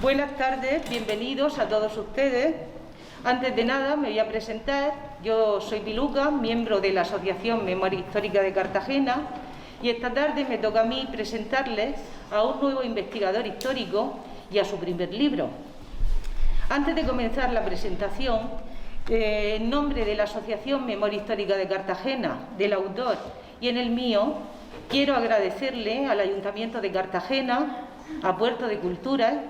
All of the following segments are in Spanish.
Buenas tardes, bienvenidos a todos ustedes. Antes de nada me voy a presentar. Yo soy Piluca, miembro de la Asociación Memoria Histórica de Cartagena, y esta tarde me toca a mí presentarles a un nuevo investigador histórico y a su primer libro. Antes de comenzar la presentación, en nombre de la Asociación Memoria Histórica de Cartagena, del autor y en el mío, quiero agradecerle al Ayuntamiento de Cartagena, a Puerto de Cultura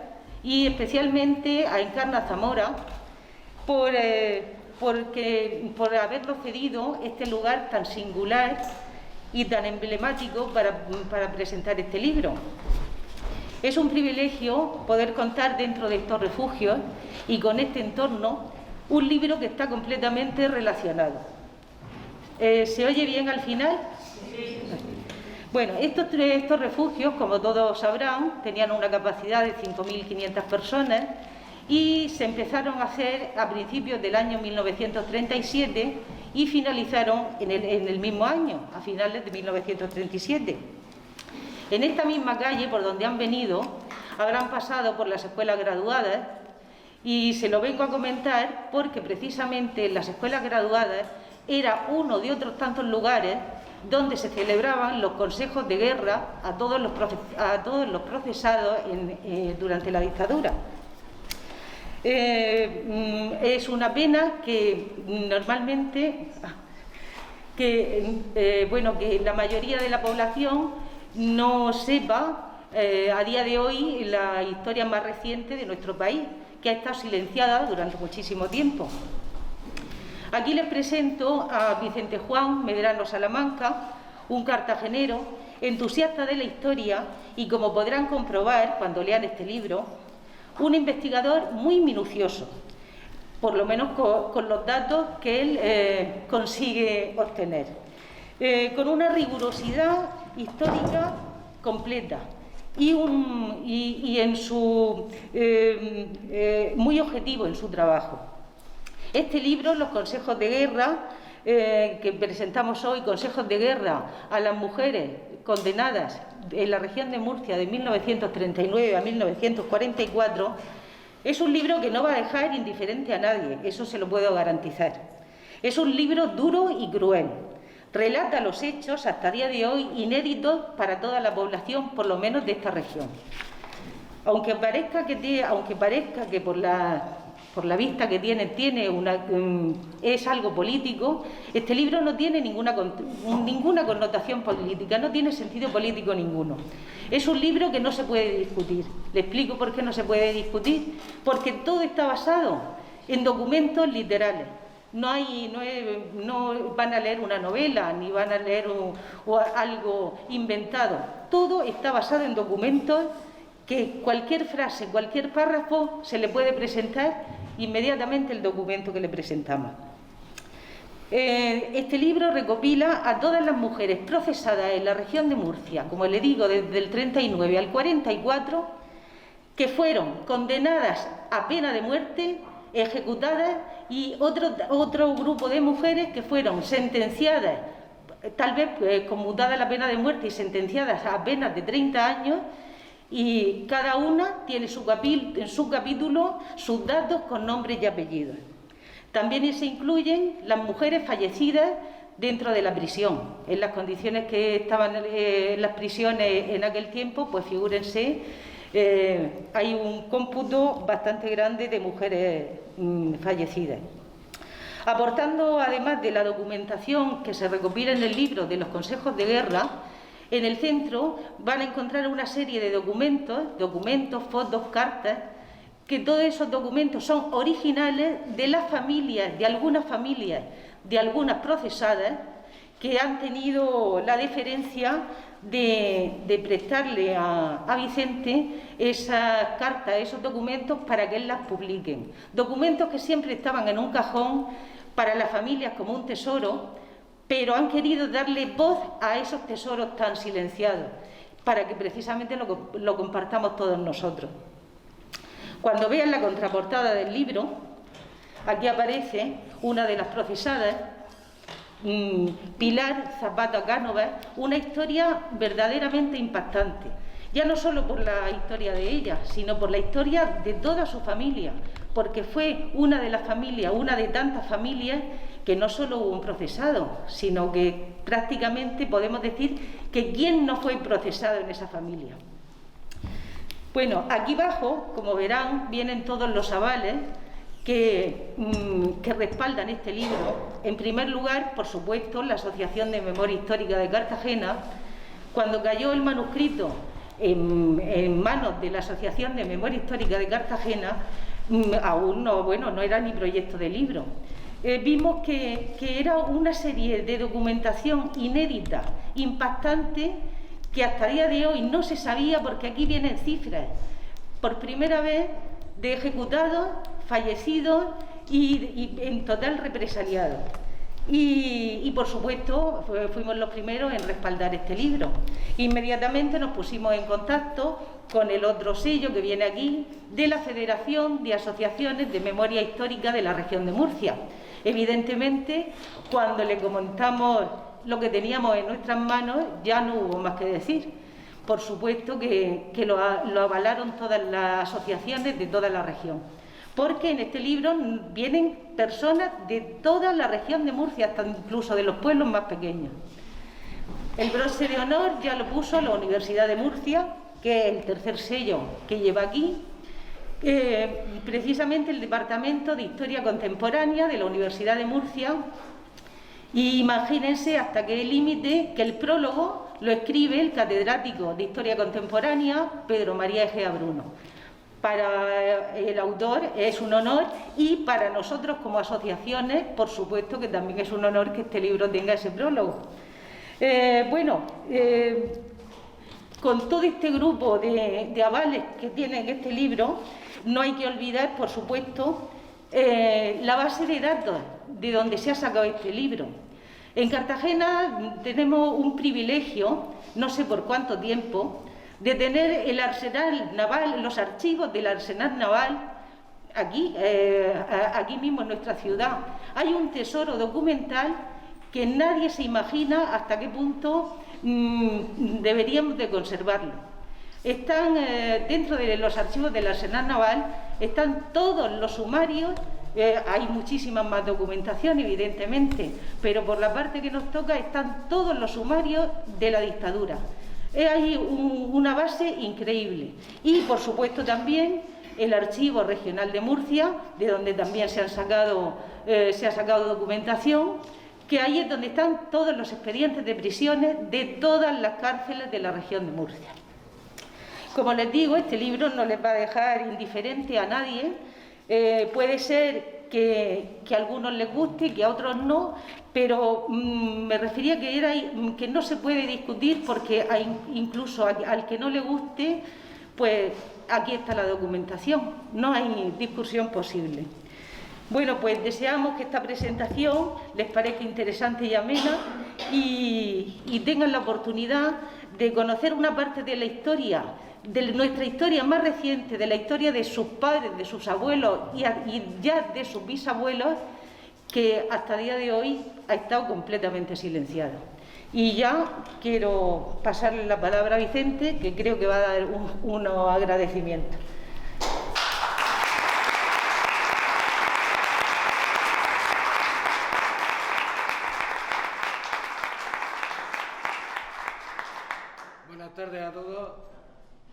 y especialmente a Encarna Zamora por habernos cedido este lugar tan singular y tan emblemático para presentar este libro. Es un privilegio poder contar dentro de estos refugios y con este entorno un libro que está completamente relacionado. ¿Se oye bien al final? Sí. Bueno, estos refugios, como todos sabrán, tenían una capacidad de 5.500 personas y se empezaron a hacer a principios del año 1937 y finalizaron en el mismo año, a finales de 1937. En esta misma calle, por donde han venido, habrán pasado por las escuelas graduadas, y se lo vengo a comentar porque precisamente las escuelas graduadas era uno de otros tantos lugares donde se celebraban los consejos de guerra a todos los procesados durante la dictadura. Es una pena que normalmente que la mayoría de la población no sepa a día de hoy la historia más reciente de nuestro país, que ha estado silenciada durante muchísimo tiempo. Aquí les presento a Vicente Juan Medrano Salamanca, un cartagenero entusiasta de la historia y, como podrán comprobar cuando lean este libro, un investigador muy minucioso, por lo menos con los datos que él consigue obtener, con una rigurosidad histórica completa y muy objetivo en su trabajo. Este libro, Los consejos de guerra, que presentamos hoy, Consejos de guerra a las mujeres condenadas en la región de Murcia de 1939 a 1944, es un libro que no va a dejar indiferente a nadie, eso se lo puedo garantizar. Es un libro duro y cruel. Relata los hechos, hasta el día de hoy, inéditos para toda la población, por lo menos de esta región. Aunque parezca que por la vista que tiene es algo político, este libro no tiene ninguna connotación política, no tiene sentido político ninguno. Es un libro que no se puede discutir. Le explico por qué no se puede discutir. Porque todo está basado en documentos literales. No van a leer una novela, ni van a leer algo inventado. Todo está basado en documentos que cualquier frase, cualquier párrafo se le puede presentar inmediatamente el documento que le presentamos. Este libro recopila a todas las mujeres procesadas en la región de Murcia, como le digo, desde el 39 al 44, que fueron condenadas a pena de muerte, ejecutadas, y otro grupo de mujeres que fueron sentenciadas, tal vez conmutada la pena de muerte y sentenciadas a penas de 30 años, y cada una tiene en su capítulo sus datos con nombres y apellidos. También se incluyen las mujeres fallecidas dentro de la prisión. En las condiciones que estaban en las prisiones en aquel tiempo, pues figúrense, hay un cómputo bastante grande de mujeres fallecidas. Aportando, además de la documentación que se recopila en el libro de los consejos de guerra, en el centro van a encontrar una serie de documentos, fotos, cartas, que todos esos documentos son originales de las familias, de algunas procesadas, que han tenido la deferencia de prestarle a Vicente esas cartas, esos documentos, para que él las publique. Documentos que siempre estaban en un cajón para las familias como un tesoro, pero han querido darle voz a esos tesoros tan silenciados, para que precisamente lo compartamos todos nosotros. Cuando vean la contraportada del libro, aquí aparece una de las procesadas, Pilar Zapata Cánovas, una historia verdaderamente impactante, ya no solo por la historia de ella, sino por la historia de toda su familia, porque fue una de las familias, una de tantas familias, que no solo hubo un procesado, sino que prácticamente podemos decir que quién no fue procesado en esa familia. Bueno, aquí abajo, como verán, vienen todos los avales que respaldan este libro. En primer lugar, por supuesto, la Asociación de Memoria Histórica de Cartagena. Cuando cayó el manuscrito en manos de la Asociación de Memoria Histórica de Cartagena, aún no era ni proyecto de libro. Vimos que era una serie de documentación inédita, impactante, que hasta el día de hoy no se sabía, porque aquí vienen cifras, por primera vez, de ejecutados, fallecidos y en total represaliados. Y por supuesto, fuimos los primeros en respaldar este libro. Inmediatamente nos pusimos en contacto con el otro sello que viene aquí, de la Federación de Asociaciones de Memoria Histórica de la región de Murcia. Evidentemente, cuando le comentamos lo que teníamos en nuestras manos, ya no hubo más que decir. Por supuesto que lo avalaron todas las asociaciones de toda la región, porque en este libro vienen personas de toda la región de Murcia, hasta incluso de los pueblos más pequeños. El broche de honor ya lo puso la Universidad de Murcia, que es el tercer sello que lleva aquí, precisamente el Departamento de Historia Contemporánea de la Universidad de Murcia. Y imagínense hasta qué límite, que el prólogo lo escribe el catedrático de Historia Contemporánea, Pedro María Egea Bruno. Para el autor es un honor, y para nosotros como asociaciones, por supuesto que también es un honor que este libro tenga ese prólogo. Con todo este grupo de avales que tiene este libro, no hay que olvidar, por supuesto, la base de datos de donde se ha sacado este libro. En Cartagena tenemos un privilegio, no sé por cuánto tiempo, de tener el arsenal naval, los archivos del arsenal naval, aquí mismo en nuestra ciudad. Hay un tesoro documental que nadie se imagina hasta qué punto deberíamos de conservarlo. Están dentro de los archivos del arsenal naval, están todos los sumarios. Hay muchísima más documentación, evidentemente, pero por la parte que nos toca están todos los sumarios de la dictadura. Hay una base increíble. Y, por supuesto, también el Archivo Regional de Murcia, de donde también se ha sacado documentación, que ahí es donde están todos los expedientes de prisiones de todas las cárceles de la región de Murcia. Como les digo, este libro no les va a dejar indiferente a nadie. Puede ser que a algunos les guste, que a otros no, pero me refería que no se puede discutir, porque incluso al que no le guste, pues aquí está la documentación, no hay discusión posible. Bueno, pues deseamos que esta presentación les parezca interesante y amena, y tengan la oportunidad de conocer una parte de la historia, de nuestra historia más reciente, de la historia de sus padres, de sus abuelos y ya de sus bisabuelos, que hasta el día de hoy ha estado completamente silenciada. Y ya quiero pasarle la palabra a Vicente, que creo que va a dar unos agradecimientos. Buenas tardes a todos.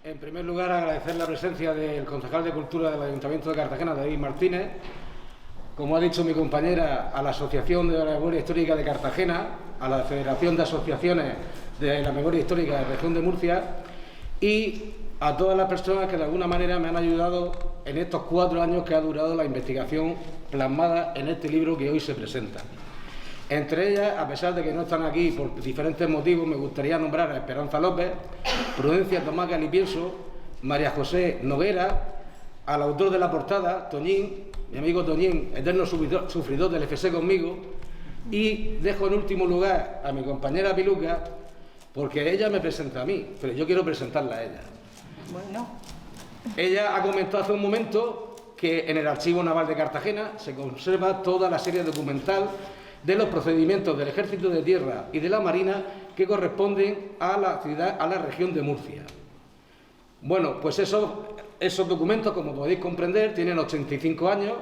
En primer lugar, agradecer la presencia del concejal de Cultura del Ayuntamiento de Cartagena, David Martínez, como ha dicho mi compañera, a la Asociación de la Memoria Histórica de Cartagena, a la Federación de Asociaciones de la Memoria Histórica de la región de Murcia, y a todas las personas que de alguna manera me han ayudado en estos 4 años que ha durado la investigación plasmada en este libro que hoy se presenta. Entre ellas, a pesar de que no están aquí por diferentes motivos, me gustaría nombrar a Esperanza López, Prudencia Tomás Galipienso, María José Noguera, al autor de la portada, Toñín, mi amigo Toñín, eterno sufridor del FC conmigo, y dejo en último lugar a mi compañera Piluca, porque ella me presenta a mí, pero yo quiero presentarla a ella. Bueno. Ella ha comentado hace un momento que en el Archivo Naval de Cartagena se conserva toda la serie documental de los procedimientos del Ejército de Tierra y de la Marina que corresponden a la región de Murcia. Bueno, pues esos documentos, como podéis comprender, tienen 85 años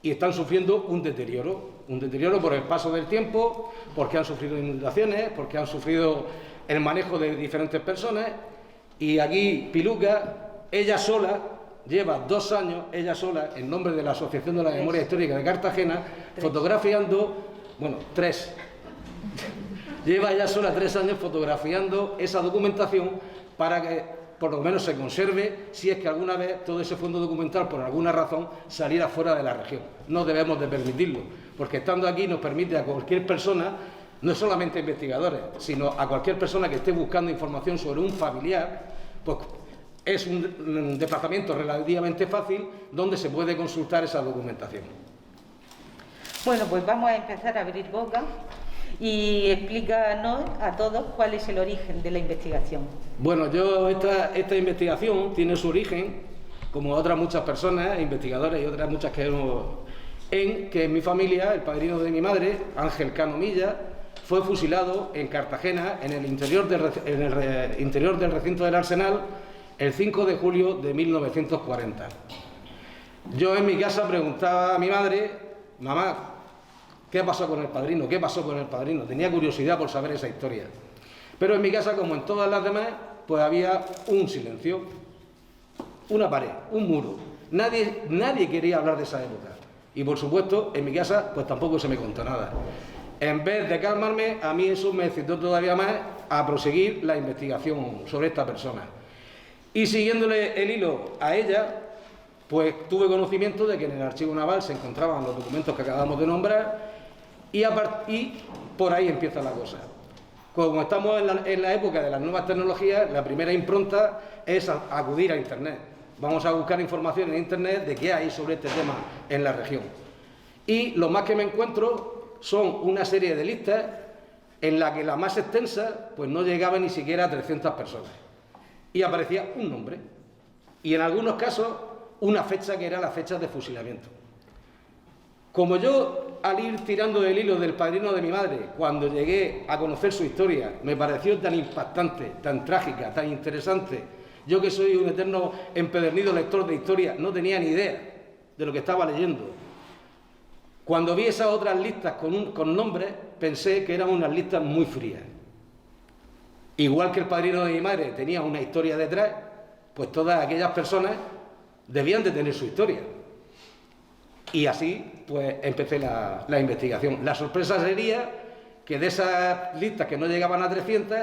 y están sufriendo un deterioro por el paso del tiempo, porque han sufrido inundaciones, porque han sufrido el manejo de diferentes personas, y aquí Piluca, ella sola, lleva 2 años, ella sola, en nombre de la Asociación de la Memoria Histórica de Cartagena, fotografiando, bueno, 3. Lleva ella sola 3 años fotografiando esa documentación para que por lo menos se conserve, si es que alguna vez todo ese fondo documental, por alguna razón, saliera fuera de la región. No debemos de permitirlo, porque estando aquí nos permite a cualquier persona, no solamente a investigadores, sino a cualquier persona que esté buscando información sobre un familiar, pues es un desplazamiento relativamente fácil donde se puede consultar esa documentación. Bueno, pues vamos a empezar a abrir boca y explícanos a todos cuál es el origen de la investigación. Bueno, esta investigación tiene su origen, como otras muchas personas, investigadores y otras muchas que en mi familia, el padrino de mi madre, Ángel Cano Milla, fue fusilado en Cartagena, en el interior del recinto del Arsenal, el 5 de julio de 1940. Yo en mi casa preguntaba a mi madre, mamá, ¿qué pasó con el padrino? ¿Qué pasó con el padrino? Tenía curiosidad por saber esa historia. Pero en mi casa, como en todas las demás, pues había un silencio, una pared, un muro. Nadie quería hablar de esa época. Y por supuesto, en mi casa, pues tampoco se me contó nada. En vez de calmarme, a mí eso me excitó todavía más a proseguir la investigación sobre esta persona. Y siguiéndole el hilo a ella, pues tuve conocimiento de que en el Archivo Naval se encontraban los documentos que acabamos de nombrar y por ahí empieza la cosa. Como estamos en la época de las nuevas tecnologías, la primera impronta es acudir a Internet. Vamos a buscar información en Internet de qué hay sobre este tema en la región. Y lo más que me encuentro son una serie de listas en la que la más extensa pues no llegaba ni siquiera a 300 personas. Y aparecía un nombre. Y en algunos casos una fecha que era la fecha de fusilamiento. Como yo, al ir tirando del hilo del padrino de mi madre, cuando llegué a conocer su historia, me pareció tan impactante, tan trágica, tan interesante. Yo, que soy un eterno empedernido lector de historia, no tenía ni idea de lo que estaba leyendo. Cuando vi esas otras listas con nombres, pensé que eran unas listas muy frías. Igual que el padrino de mi madre tenía una historia detrás, pues todas aquellas personas debían de tener su historia. Y así, pues, empecé la investigación. La sorpresa sería que de esas listas que no llegaban a 300,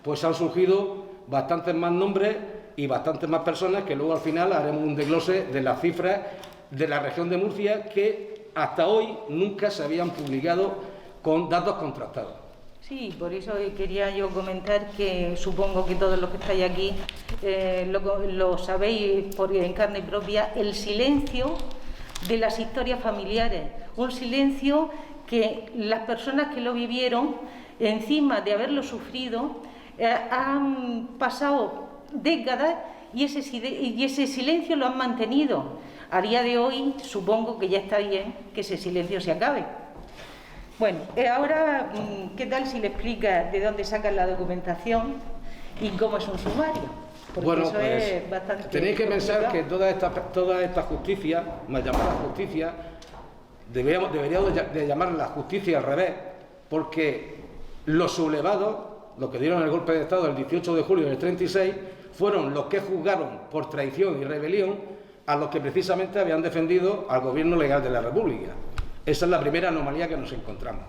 pues han surgido bastantes más nombres y bastantes más personas que luego al final haremos un desglose de las cifras de la región de Murcia que hasta hoy nunca se habían publicado con datos contrastados. Sí, por eso quería yo comentar que supongo que todos los que estáis aquí lo sabéis en carne propia, el silencio de las historias familiares, un silencio que las personas que lo vivieron, encima de haberlo sufrido, han pasado décadas y ese silencio lo han mantenido. A día de hoy supongo que ya está bien que ese silencio se acabe. Bueno, ahora, ¿qué tal si le explicas de dónde sacan la documentación y cómo es un sumario? Porque bueno, eso pues es bastante tenéis que complicado. pensar que toda esta justicia, mal llamada justicia, deberíamos de llamarla justicia al revés, porque los sublevados, los que dieron el golpe de Estado el 18 de julio del 36, fueron los que juzgaron por traición y rebelión a los que precisamente habían defendido al gobierno legal de la República. Esa es la primera anomalía que nos encontramos.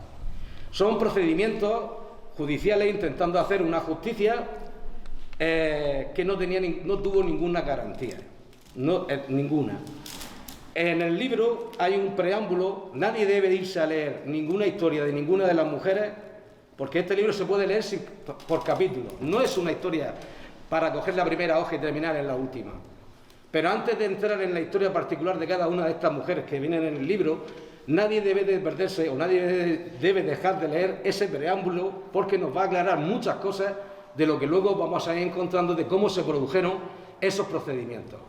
Son procedimientos judiciales intentando hacer una justicia que no tuvo ninguna garantía. No, ninguna. En el libro hay un preámbulo, nadie debe irse a leer ninguna historia de ninguna de las mujeres, porque este libro se puede leer por capítulos. No es una historia para coger la primera hoja y terminar en la última. Pero antes de entrar en la historia particular de cada una de estas mujeres que vienen en el libro, nadie debe de perderse o nadie debe dejar de leer ese preámbulo, porque nos va a aclarar muchas cosas de lo que luego vamos a ir encontrando de cómo se produjeron esos procedimientos.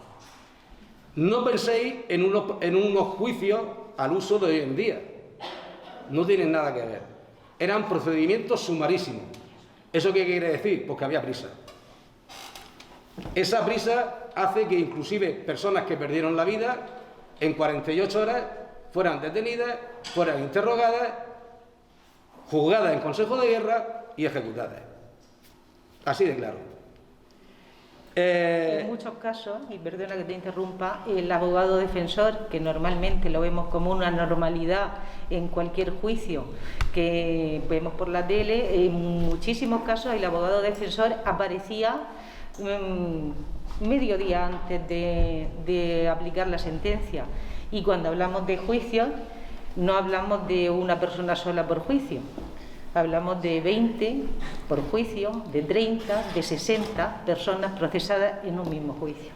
No penséis en unos juicios al uso de hoy en día. No tienen nada que ver. Eran procedimientos sumarísimos. ¿Eso qué quiere decir? Pues que había prisa. Esa prisa hace que inclusive personas que perdieron la vida en 48 horas fueran detenidas, fueran interrogadas, juzgadas en Consejo de Guerra y ejecutadas. Así de claro. En muchos casos, y perdona que te interrumpa, el abogado defensor, que normalmente lo vemos como una normalidad en cualquier juicio que vemos por la tele, en muchísimos casos el abogado defensor aparecía medio día antes de aplicar la sentencia. Y cuando hablamos de juicios, no hablamos de una persona sola por juicio. Hablamos de 20 por juicio, de 30, de 60 personas procesadas en un mismo juicio.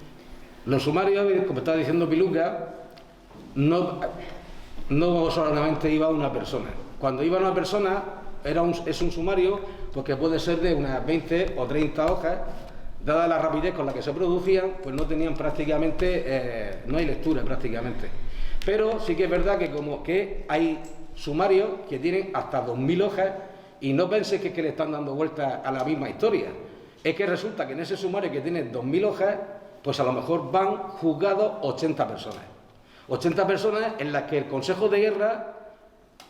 Los sumarios, como estaba diciendo Piluca, no solamente iba una persona. Cuando iba una persona, es un sumario porque puede ser de unas 20 o 30 hojas. Dada la rapidez con la que se producían, pues no tenían prácticamente, no hay lectura prácticamente. Pero sí que es verdad que como que hay sumarios que tienen hasta 2000 hojas y no penséis que le están dando vueltas a la misma historia. Es que resulta que en ese sumario que tiene 2000 hojas, pues a lo mejor van juzgados 80 personas. 80 personas en las que el Consejo de Guerra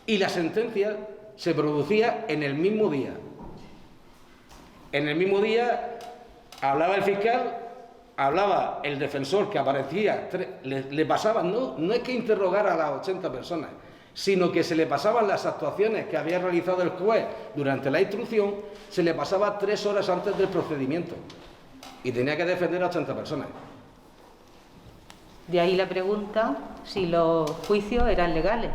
y la sentencia se producía en el mismo día. En el mismo día hablaba el fiscal, hablaba el defensor que aparecía, le pasaban, no es que interrogara a las 80 personas, sino que se le pasaban las actuaciones que había realizado el juez durante la instrucción, se le pasaba 3 horas antes del procedimiento y tenía que defender a 80 personas. De ahí la pregunta si los juicios eran legales.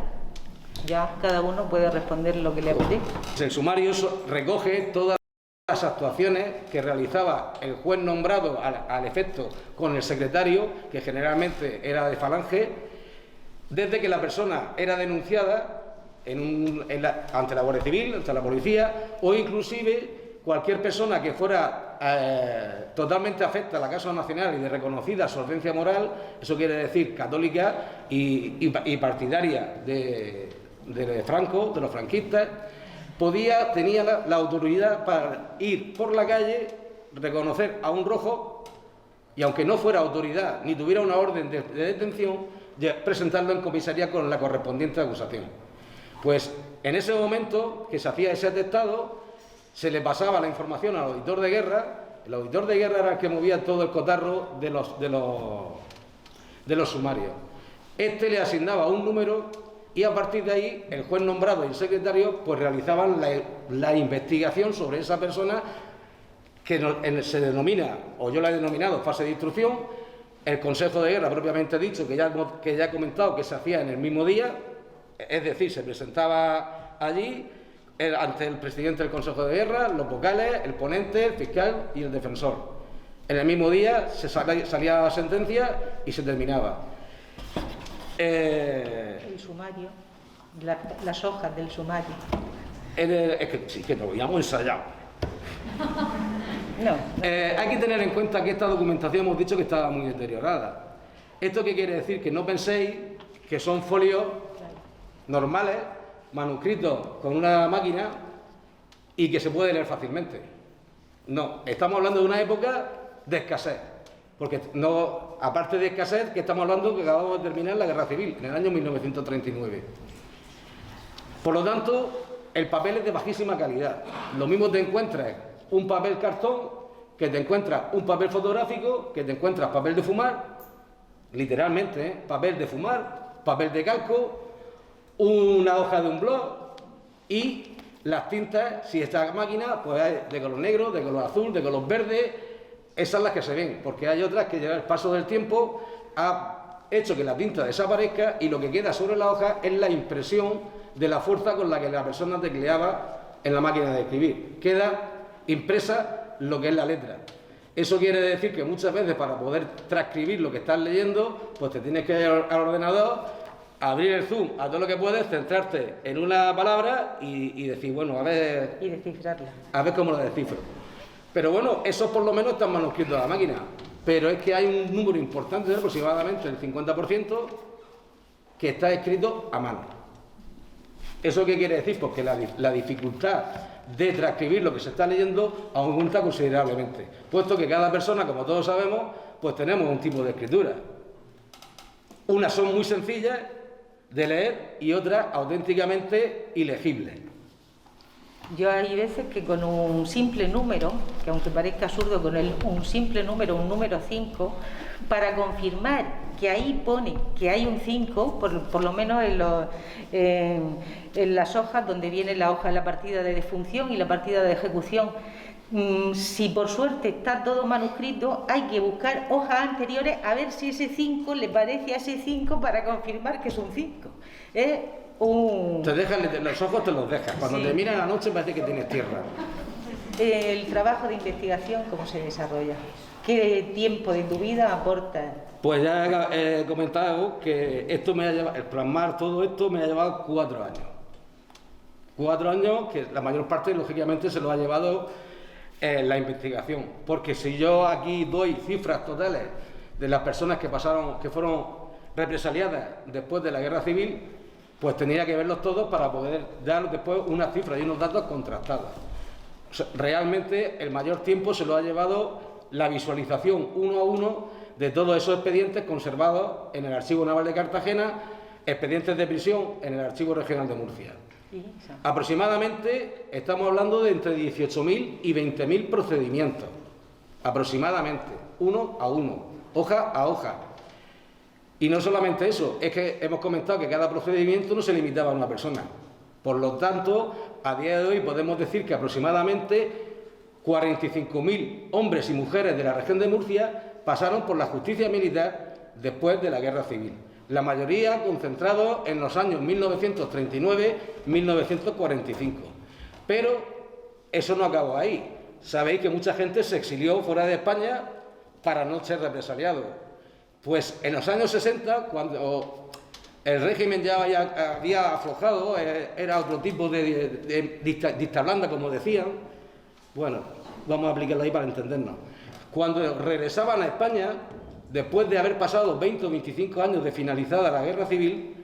Ya cada uno puede responder lo que le apetece. El sumario recoge todas las actuaciones que realizaba el juez nombrado al efecto con el secretario, que generalmente era de Falange, desde que la persona era denunciada ante la Guardia Civil, ante la policía, o inclusive cualquier persona que fuera totalmente afecta a la causa nacional y de reconocida solvencia moral, eso quiere decir católica y partidaria de Franco, de los franquistas, tenía la autoridad para ir por la calle, reconocer a un rojo y, aunque no fuera autoridad ni tuviera una orden de detención, presentarlo en comisaría con la correspondiente acusación. Pues en ese momento que se hacía ese atestado, se le pasaba la información al auditor de guerra. El auditor de guerra era el que movía todo el cotarro de los sumarios. Este le asignaba un número y a partir de ahí el juez nombrado y el secretario pues realizaban la investigación sobre esa persona, que se denomina, o yo la he denominado, fase de instrucción. El Consejo de Guerra, propiamente dicho, que ya he comentado que se hacía en el mismo día, es decir, se presentaba allí ante el presidente del Consejo de Guerra, los vocales, el ponente, el fiscal y el defensor. En el mismo día salía la sentencia y se terminaba. El sumario, las hojas del sumario. Es que sí, que lo habíamos ensayado. No. Hay que tener en cuenta que esta documentación hemos dicho que estaba muy deteriorada. ¿Esto qué quiere decir? Que no penséis que son folios normales, manuscritos con una máquina y que se puede leer fácilmente. No, estamos hablando de una época de escasez. Porque no, aparte de escasez, que estamos hablando que acabamos de terminar la Guerra Civil, en el año 1939. Por lo tanto, el papel es de bajísima calidad. Lo mismo te encuentras un papel cartón, que te encuentras un papel fotográfico, que te encuentras papel de fumar, literalmente, papel de fumar, papel de calco, una hoja de un blog y las tintas, si esta máquina, pues hay de color negro, de color azul, de color verde, Esas las que se ven, porque hay otras que ya el paso del tiempo ha hecho que la tinta desaparezca y lo que queda sobre la hoja es la impresión de la fuerza con la que la persona tecleaba en la máquina de escribir. Queda impresa lo que es la letra. Eso quiere decir que muchas veces para poder transcribir lo que estás leyendo, pues te tienes que ir al ordenador, abrir el zoom a todo lo que puedes, centrarte en una palabra y decir, bueno, a ver... Y descifrarla. A ver cómo lo descifro. Pero bueno, esos por lo menos están manuscritos a la máquina. Pero es que hay un número importante, aproximadamente el 50%, que está escrito a mano. ¿Eso qué quiere decir? Porque la dificultad de transcribir lo que se está leyendo aumenta considerablemente, puesto que cada persona, como todos sabemos, pues tenemos un tipo de escritura. Unas son muy sencillas de leer y otras auténticamente ilegibles. Yo hay veces que con un simple número, que aunque parezca absurdo, con un simple número, un número 5, para confirmar que ahí pone que hay un 5, por lo menos en las hojas donde viene la hoja de la partida de defunción y la partida de ejecución, si por suerte está todo manuscrito, hay que buscar hojas anteriores a ver si ese 5 le parece a ese 5 para confirmar que es un 5. Te dejan, los ojos te los dejas. Cuando sí. te miran a la noche parece que tienes tierra. El trabajo de investigación, ¿cómo se desarrolla? ¿Qué tiempo de tu vida aporta? Pues ya he comentado que esto me ha llevado, el plasmar todo esto me ha llevado 4 años. 4 años que la mayor parte, lógicamente, se lo ha llevado la investigación. Porque si yo aquí doy cifras totales de las personas que fueron represaliadas después de la guerra civil, pues tendría que verlos todos para poder dar después unas cifras y unos datos contrastados. O sea, realmente el mayor tiempo se lo ha llevado la visualización uno a uno de todos esos expedientes conservados en el Archivo Naval de Cartagena, expedientes de prisión en el Archivo Regional de Murcia. Aproximadamente estamos hablando de entre 18.000 y 20.000 procedimientos, aproximadamente, uno a uno, hoja a hoja. Y no solamente eso, es que hemos comentado que cada procedimiento no se limitaba a una persona. Por lo tanto, a día de hoy podemos decir que aproximadamente 45.000 hombres y mujeres de la región de Murcia pasaron por la justicia militar después de la guerra civil. La mayoría concentrados en los años 1939-1945. Pero eso no acabó ahí. Sabéis que mucha gente se exilió fuera de España para no ser represaliado. Pues en los años 60, cuando el régimen ya había aflojado, era otro tipo de dicta blanda, como decían, bueno, vamos a aplicarlo ahí para entendernos. Cuando regresaban a España, después de haber pasado 20 o 25 años de finalizada la guerra civil,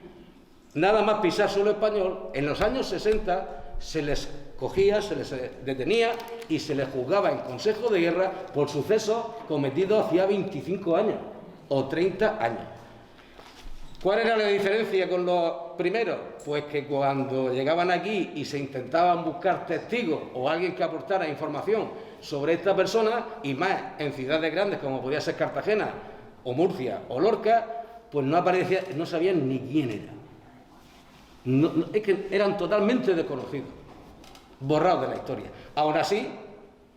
nada más pisar suelo español, en los años 60 se les cogía, se les detenía y se les juzgaba en Consejo de Guerra por sucesos cometidos hacía 25 años. O 30 años. ¿Cuál era la diferencia con los primeros? Pues que cuando llegaban aquí y se intentaban buscar testigos o alguien que aportara información sobre esta persona, y más en ciudades grandes como podía ser Cartagena, o Murcia, o Lorca, pues no aparecía, no sabían ni quién era. Es que eran totalmente desconocidos, borrados de la historia. Aún así,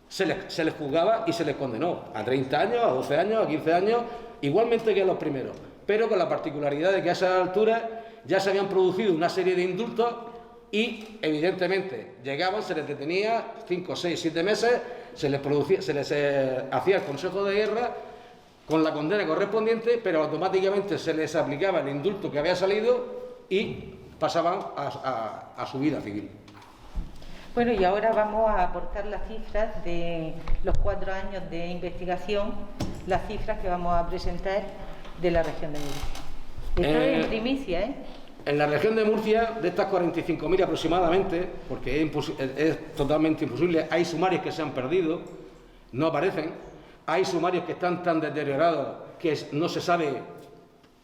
se les juzgaba y se les condenó a 30 años, a 12 años, a 15 años, igualmente que a los primeros, pero con la particularidad de que a esa altura ya se habían producido una serie de indultos y, evidentemente, llegaban, se les detenía 5, 6, 7 meses, se les hacía el Consejo de Guerra con la condena correspondiente, pero automáticamente se les aplicaba el indulto que había salido y pasaban a su vida civil. Bueno, y ahora vamos a aportar las cifras de los 4 años de investigación, las cifras que vamos a presentar de la región de Murcia. Esto es en primicia, ¿eh? En la región de Murcia, de estas 45.000 aproximadamente, porque es totalmente imposible, hay sumarios que se han perdido, no aparecen, hay sumarios que están tan deteriorados que no se sabe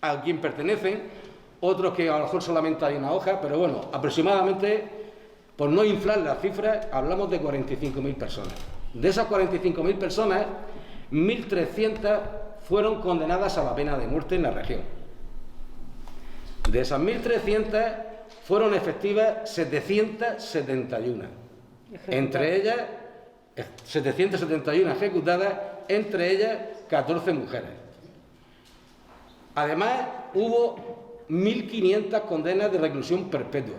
a quién pertenecen, otros que a lo mejor solamente hay una hoja, pero bueno, aproximadamente, por no inflar las cifras, hablamos de 45.000 personas. De esas 45.000 personas, 1.300 fueron condenadas a la pena de muerte en la región. De esas 1.300 fueron efectivas 771. Entre ellas, 771 ejecutadas entre ellas 14 mujeres. Además, hubo 1.500 condenas de reclusión perpetua.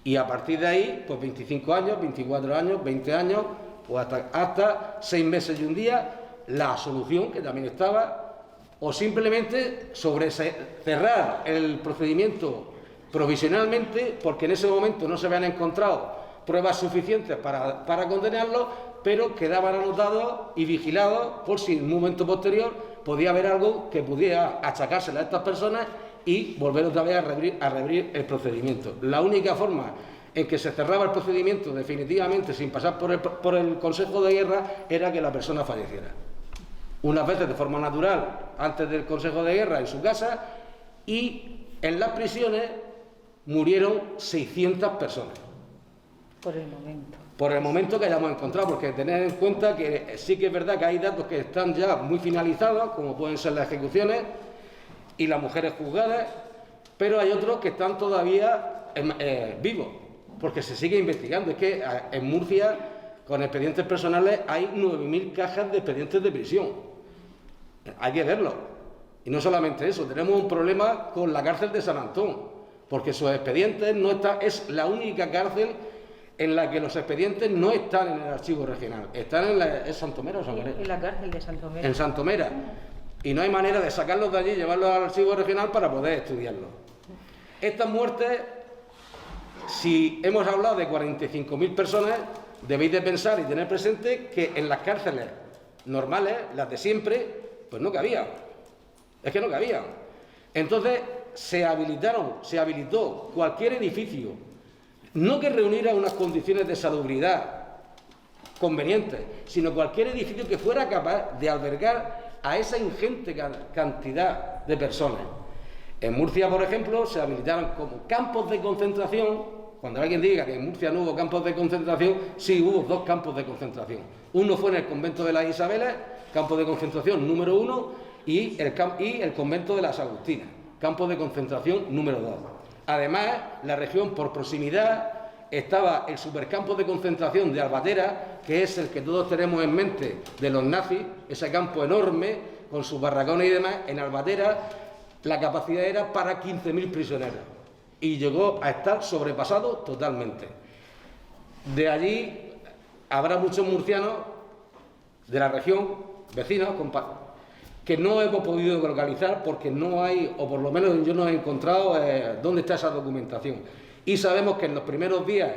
Y a partir de ahí, pues 25 años, 24 años, 20 años, o hasta 6 meses y un día, la absolución, que también estaba, o simplemente cerrar el procedimiento provisionalmente, porque en ese momento no se habían encontrado pruebas suficientes para condenarlo, pero quedaban anotados y vigilados por si en un momento posterior podía haber algo que pudiera achacársela a estas personas y volver otra vez a reabrir el procedimiento. La única forma en que se cerraba el procedimiento definitivamente sin pasar por el Consejo de Guerra era que la persona falleciera. Unas veces de forma natural, antes del Consejo de Guerra en su casa, y en las prisiones murieron 600 personas. Por el momento. Por el momento que hayamos encontrado, porque tener en cuenta que sí que es verdad que hay datos que están ya muy finalizados, como pueden ser las ejecuciones y las mujeres juzgadas, pero hay otros que están todavía vivos, porque se sigue investigando. Es que en Murcia, con expedientes personales, hay 9.000 cajas de expedientes de prisión. Hay que verlo. Y no solamente eso, tenemos un problema con la cárcel de San Antón, porque sus expedientes no están, es la única cárcel en la que los expedientes no están en el archivo regional, están ¿es Santomera o Santomera? En la cárcel de Santomera. En Santomera. Y no hay manera de sacarlos de allí y llevarlos al archivo regional para poder estudiarlos. Estas muertes, si hemos hablado de 45.000 personas, debéis de pensar y tener presente que en las cárceles normales, las de siempre, pues no cabían. Es que no cabían. Entonces se habilitó cualquier edificio, no que reuniera unas condiciones de salubridad convenientes, sino cualquier edificio que fuera capaz de albergar a esa ingente cantidad de personas. En Murcia, por ejemplo, se habilitaron como campos de concentración. Cuando alguien diga que en Murcia no hubo campos de concentración, sí hubo 2 campos de concentración. Uno fue en el convento de las Isabelas, campo de concentración número 1, y el convento de las Agustinas, campo de concentración número 2. Además, la región, por proximidad, estaba el supercampo de concentración de Albatera, que es el que todos tenemos en mente de los nazis, ese campo enorme, con sus barracones y demás. En Albatera la capacidad era para 15.000 prisioneros y llegó a estar sobrepasado totalmente. De allí habrá muchos murcianos de la región, vecinos, que no hemos podido localizar porque no hay, o por lo menos yo no he encontrado dónde está esa documentación. Y sabemos que en los primeros días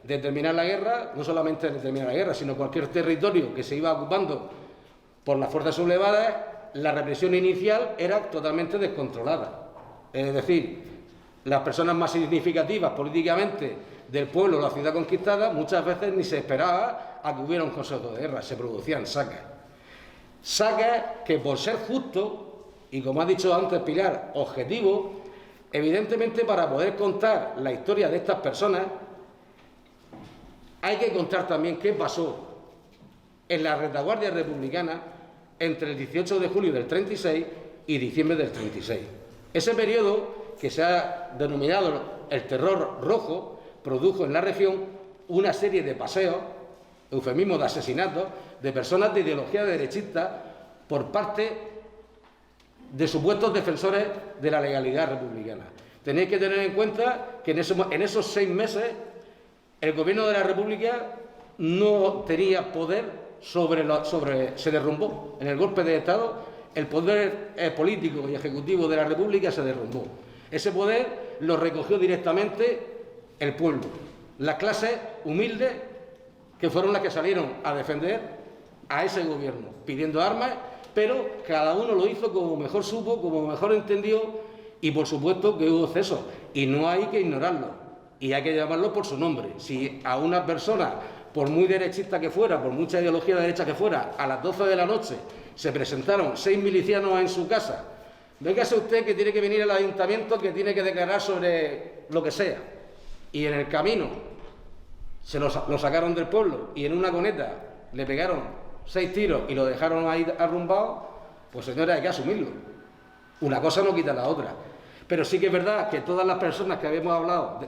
de terminar la guerra, no solamente de terminar la guerra, sino cualquier territorio que se iba ocupando por las fuerzas sublevadas, la represión inicial era totalmente descontrolada. Es decir, las personas más significativas políticamente del pueblo o la ciudad conquistada, muchas veces ni se esperaba a que hubiera un consejo de guerra, se producían sacas. Sacas que, por ser justo, y como ha dicho antes Pilar, objetivo, evidentemente para poder contar la historia de estas personas, hay que contar también qué pasó en la retaguardia republicana entre el 18 de julio del 36 y diciembre del 36. Ese periodo, que se ha denominado el terror rojo, produjo en la región una serie de paseos, eufemismo de asesinatos, de personas de ideología derechista por parte de supuestos defensores de la legalidad republicana. Tenéis que tener en cuenta que en esos 6 meses el gobierno de la República no tenía poder se derrumbó. En el golpe de Estado, el poder político y ejecutivo de la República se derrumbó. Ese poder lo recogió directamente el pueblo, las clases humildes, que fueron las que salieron a defender a ese gobierno, pidiendo armas, pero cada uno lo hizo como mejor supo, como mejor entendió, y por supuesto que hubo excesos, y no hay que ignorarlo, y hay que llamarlo por su nombre. Si a una persona, por muy derechista que fuera, por mucha ideología de derecha que fuera, a las 12 de la noche se presentaron 6 milicianos en su casa, véngase usted que tiene que venir al ayuntamiento, que tiene que declarar sobre lo que sea, y en el camino se lo sacaron del pueblo, y en una coneta le pegaron 6 tiros y lo dejaron ahí arrumbado, pues señores, hay que asumirlo. Una cosa no quita la otra. Pero sí que es verdad que todas las personas que habíamos hablado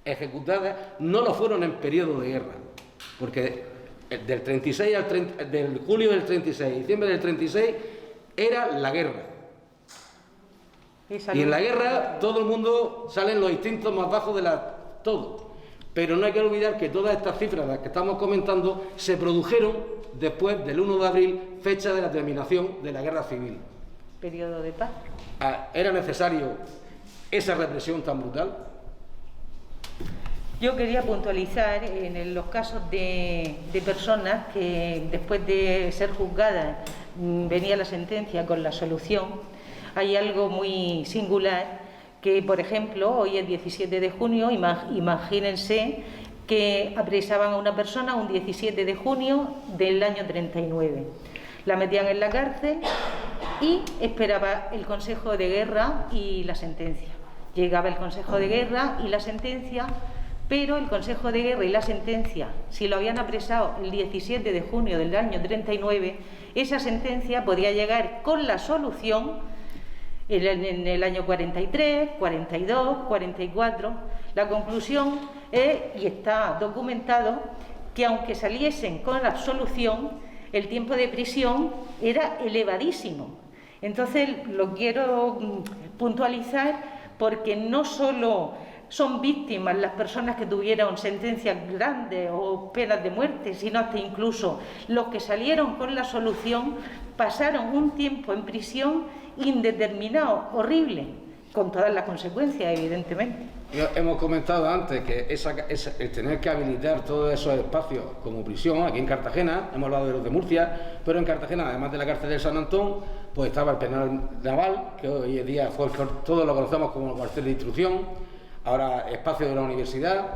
ejecutadas no lo fueron en periodo de guerra, porque del 36 del julio del 36, diciembre del 36, era la guerra. Y en la guerra todo el mundo salen los instintos más bajos de todo. Pero no hay que olvidar que todas estas cifras, las que estamos comentando, se produjeron después del 1 de abril, fecha de la terminación de la guerra civil. Periodo de paz. ¿Era necesario esa represión tan brutal? Yo quería puntualizar en los casos de personas que después de ser juzgadas venía la sentencia con la absolución. Hay algo muy singular que, por ejemplo, hoy es 17 de junio, imagínense que apresaban a una persona un 17 de junio del año 39. La metían en la cárcel y esperaba el Consejo de Guerra y la sentencia. Llegaba el Consejo de Guerra y la sentencia, pero el Consejo de Guerra y la sentencia, si lo habían apresado el 17 de junio del año 39, esa sentencia podía llegar con la solución en el año 43, 42, 44. La conclusión es, y está documentado, que aunque saliesen con la absolución, el tiempo de prisión era elevadísimo. Entonces lo quiero puntualizar porque no solo son víctimas las personas que tuvieron sentencias grandes o penas de muerte, sino hasta incluso los que salieron con la absolución pasaron un tiempo en prisión indeterminado, horrible, con todas las consecuencias, evidentemente. Hemos comentado antes que el tener que habilitar todos esos espacios como prisión, aquí en Cartagena, hemos hablado de los de Murcia, pero en Cartagena, además de la cárcel de San Antón, pues estaba el penal naval, que hoy en día todos lo conocemos como el cuartel de instrucción, ahora espacio de la universidad,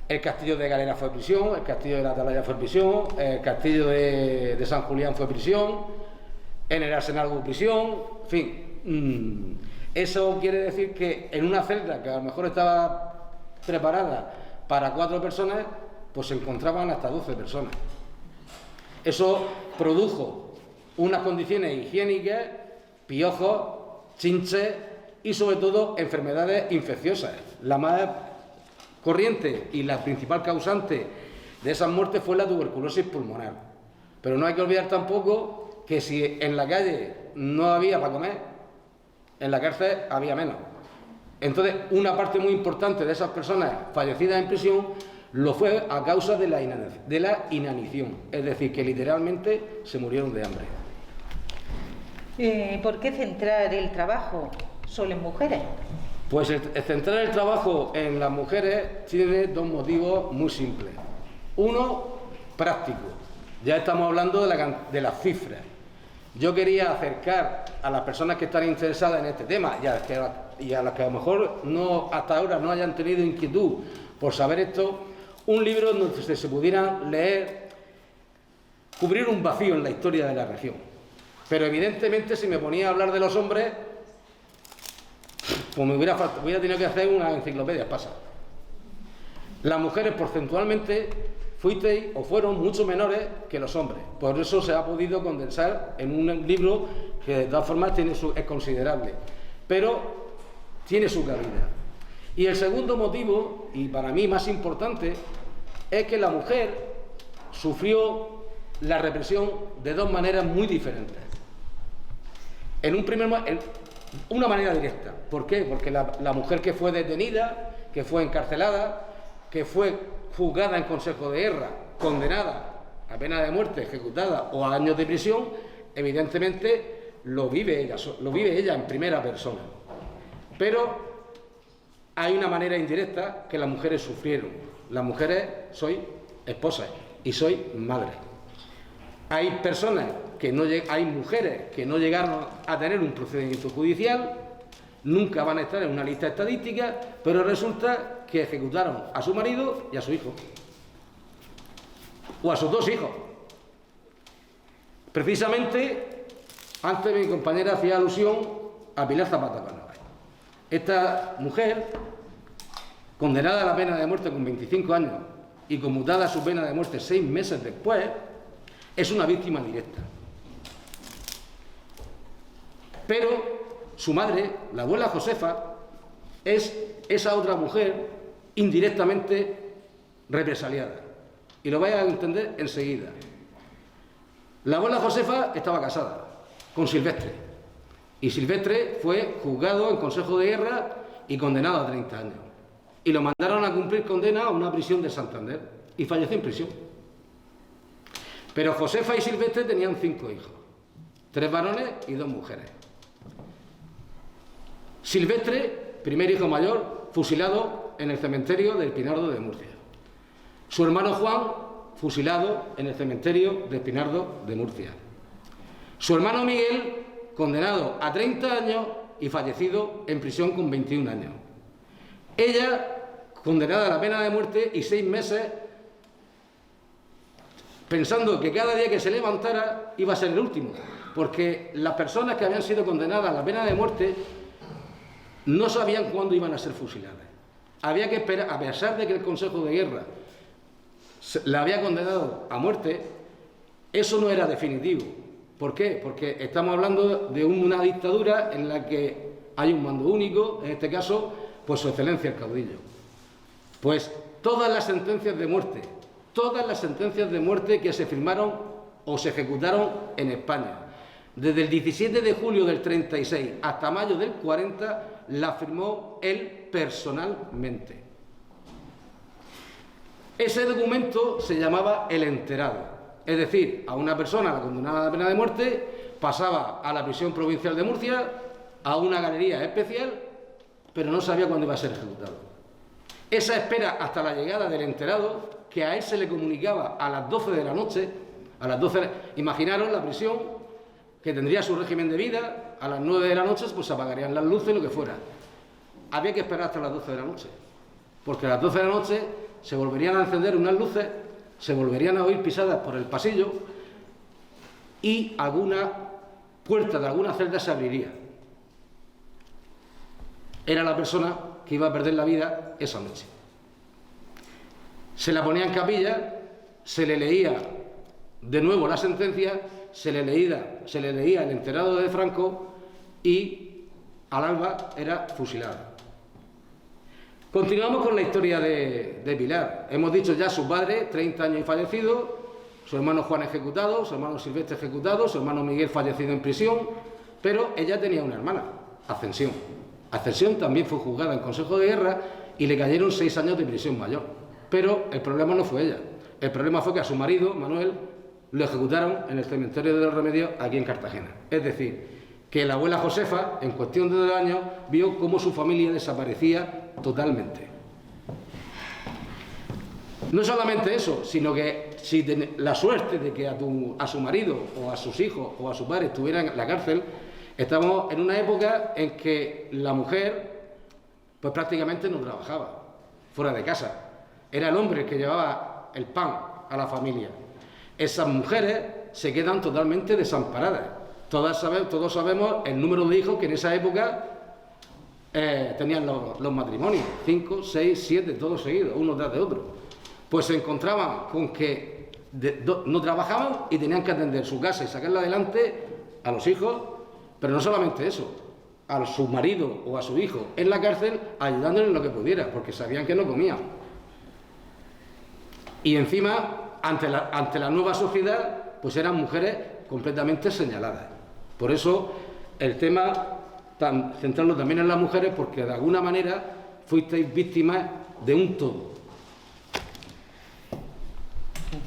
el castillo de Galera fue prisión, el castillo de la Atalaya fue prisión, el castillo de San Julián fue prisión, en el Arsenal hubo prisión, en fin. Eso quiere decir que en una celda que a lo mejor estaba preparada para 4 personas, pues se encontraban hasta 12 personas. Eso produjo unas condiciones higiénicas, piojos, chinches y sobre todo enfermedades infecciosas. La más corriente y la principal causante de esas muertes fue la tuberculosis pulmonar. Pero no hay que olvidar tampoco que si en la calle no había para comer, en la cárcel había menos. Entonces, una parte muy importante de esas personas fallecidas en prisión lo fue a causa de la inanición, es decir, que literalmente se murieron de hambre. ¿Por qué centrar el trabajo solo en mujeres? Pues el centrar el trabajo en las mujeres tiene 2 motivos muy simples. Uno, práctico. Ya estamos hablando de las cifras. Yo quería acercar a las personas que están interesadas en este tema y a las que a lo mejor hasta ahora no hayan tenido inquietud por saber esto, un libro donde se pudiera leer, cubrir un vacío en la historia de la región. Pero evidentemente si me ponía a hablar de los hombres, pues hubiera tenido que hacer una enciclopedia espasa. Las mujeres porcentualmente fueron mucho menores que los hombres. Por eso se ha podido condensar en un libro que de todas formas es considerable, pero tiene su cabida. Y el segundo motivo, y para mí más importante, es que la mujer sufrió la represión de 2 maneras muy diferentes. Una manera directa. ¿Por qué? Porque la mujer que fue detenida, que fue encarcelada, que fue juzgada en Consejo de Guerra, condenada a pena de muerte, ejecutada o a años de prisión, evidentemente lo vive ella en primera persona. Pero hay una manera indirecta que las mujeres sufrieron. Las mujeres soy esposas y soy madre. Hay mujeres que no llegaron a tener un procedimiento judicial, nunca van a estar en una lista estadística, pero resulta que ejecutaron a su marido y a su hijo, o a sus 2 hijos. Precisamente, antes mi compañera hacía alusión a Pilar Zapata Carnaval. Esta mujer, condenada a la pena de muerte con 25 años y conmutada su pena de muerte 6 meses después, es una víctima directa. Pero su madre, la abuela Josefa, es esa otra mujer indirectamente represaliada. Y lo vais a entender enseguida. La abuela Josefa estaba casada con Silvestre. Y Silvestre fue juzgado en Consejo de Guerra y condenado a 30 años. Y lo mandaron a cumplir condena a una prisión de Santander. Y falleció en prisión. Pero Josefa y Silvestre tenían 5 hijos. 3 varones y 2 mujeres. Silvestre, primer hijo mayor, fusilado en el cementerio del Pinardo de Murcia. Su hermano Juan, fusilado en el cementerio del Pinardo de Murcia. Su hermano Miguel, condenado a 30 años y fallecido en prisión con 21 años. Ella, condenada a la pena de muerte y 6 meses, pensando que cada día que se levantara iba a ser el último, porque las personas que habían sido condenadas a la pena de muerte no sabían cuándo iban a ser fusiladas. Había que esperar, a pesar de que el Consejo de Guerra la había condenado a muerte, eso no era definitivo. ¿Por qué? Porque estamos hablando de una dictadura en la que hay un mando único, en este caso, pues su excelencia el caudillo. Pues todas las sentencias de muerte que se firmaron o se ejecutaron en España, desde el 17 de julio del 36 hasta mayo del 40, la firmó él personalmente. Ese documento se llamaba el enterado. Es decir, a una persona la condenada a la pena de muerte pasaba a la prisión provincial de Murcia, a una galería especial, pero no sabía cuándo iba a ser ejecutado. Esa espera hasta la llegada del enterado, que a él se le comunicaba a las 12 de la noche, imaginaros la prisión, que tendría su régimen de vida, a las 9 de la noche pues se apagarían las luces, lo que fuera. Había que esperar hasta las 12 de la noche, porque a las 12 de la noche se volverían a encender unas luces, se volverían a oír pisadas por el pasillo y alguna puerta de alguna celda se abriría. Era la persona que iba a perder la vida esa noche. Se la ponía en capilla, se le leía de nuevo la sentencia, se le leía el enterado de Franco y al alba era fusilada. Continuamos con la historia de Pilar. Hemos dicho ya su padre, 30 años y fallecido, su hermano Juan ejecutado, su hermano Silvestre ejecutado, su hermano Miguel fallecido en prisión, pero ella tenía una hermana, Ascensión. Ascensión también fue juzgada en Consejo de Guerra y le cayeron 6 años de prisión mayor. Pero el problema no fue ella. El problema fue que a su marido, Manuel, lo ejecutaron en el cementerio de los Remedios aquí en Cartagena. Es decir, que la abuela Josefa, en cuestión de 2 años, vio cómo su familia desaparecía totalmente. No solamente eso, sino que si la suerte de que a su marido o a sus hijos o a su padre estuvieran en la cárcel, estamos en una época en que la mujer pues prácticamente no trabajaba fuera de casa. Era el hombre el que llevaba el pan a la familia. Esas mujeres se quedan totalmente desamparadas. Todos sabemos el número de hijos que en esa época tenían los matrimonios, 5, 6, 7, todos seguidos, uno tras de otro. Pues se encontraban con que no trabajaban y tenían que atender su casa y sacarla adelante a los hijos, pero no solamente eso, a su marido o a su hijo en la cárcel ayudándole en lo que pudiera, porque sabían que no comían. Y encima, ante la nueva sociedad, pues eran mujeres completamente señaladas. Por eso el tema, centrarlo también en las mujeres, porque de alguna manera fuisteis víctimas de un todo.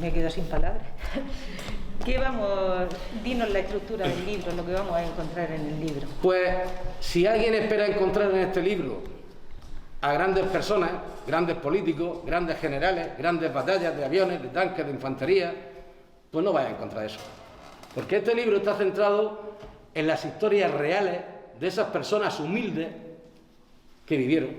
Me quedo sin palabras. Dinos la estructura del libro, lo que vamos a encontrar en el libro. Pues si alguien espera encontrar en este libro a grandes personas, grandes políticos, grandes generales, grandes batallas de aviones, de tanques, de infantería, pues no vais a encontrar eso. Porque este libro está centrado en las historias reales de esas personas humildes que vivieron.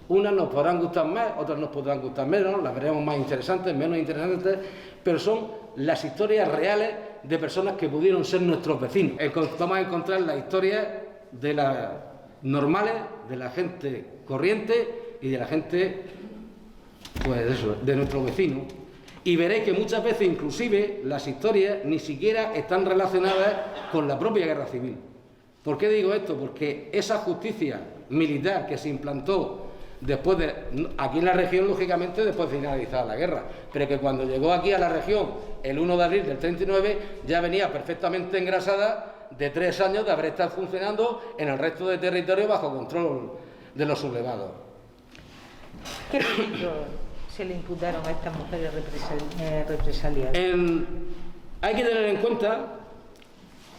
Unas nos podrán gustar más, otras nos podrán gustar menos, las veremos más interesantes, menos interesantes, pero son las historias reales de personas que pudieron ser nuestros vecinos. Vamos a encontrar las historias de las normales, de la gente corriente y de la gente, pues eso, de nuestros vecinos. Y veréis que muchas veces inclusive las historias ni siquiera están relacionadas con la propia guerra civil. ¿Por qué digo esto? Porque esa justicia militar que se implantó aquí en la región, lógicamente, después de finalizar la guerra, pero que cuando llegó aquí a la región el 1 de abril del 39 ya venía perfectamente engrasada de 3 años de haber estado funcionando en el resto de territorio bajo control de los sublevados. ¿Qué delitos se le imputaron a estas mujeres represaliadas? Hay que tener en cuenta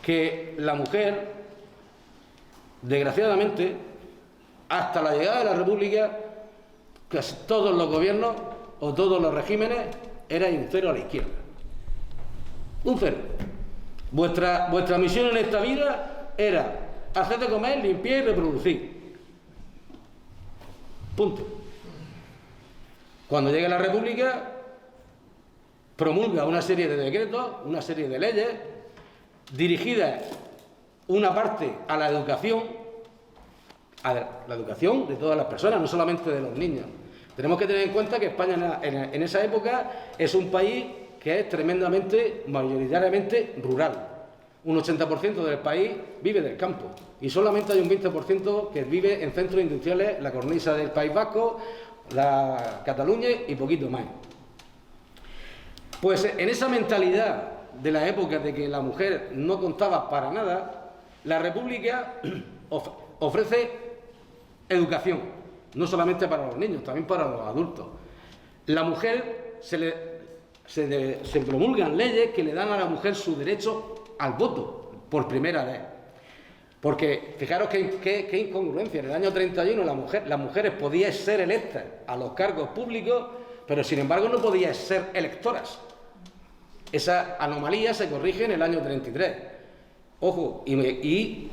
que la mujer, desgraciadamente, hasta la llegada de la República, casi todos los gobiernos o todos los regímenes eran un cero a la izquierda. Un cero. Vuestra misión en esta vida era hacer de comer, limpiar y reproducir. Punto. Cuando llega la República, promulga una serie de decretos, una serie de leyes, dirigidas una parte a la educación de todas las personas, no solamente de los niños. Tenemos que tener en cuenta que España en esa época es un país que es tremendamente, mayoritariamente rural. Un 80% del país vive del campo y solamente hay un 20% que vive en centros industriales, la cornisa del País Vasco, la Cataluña y poquito más. Pues en esa mentalidad de la época de que la mujer no contaba para nada, la República ofrece educación, no solamente para los niños, también para los adultos. La mujer se promulgan leyes que le dan a la mujer su derecho al voto, por primera vez. Porque fijaros qué incongruencia, en el año 31 las mujeres podían ser electas a los cargos públicos, pero sin embargo no podían ser electoras. Esa anomalía se corrige en el año 33. Ojo, y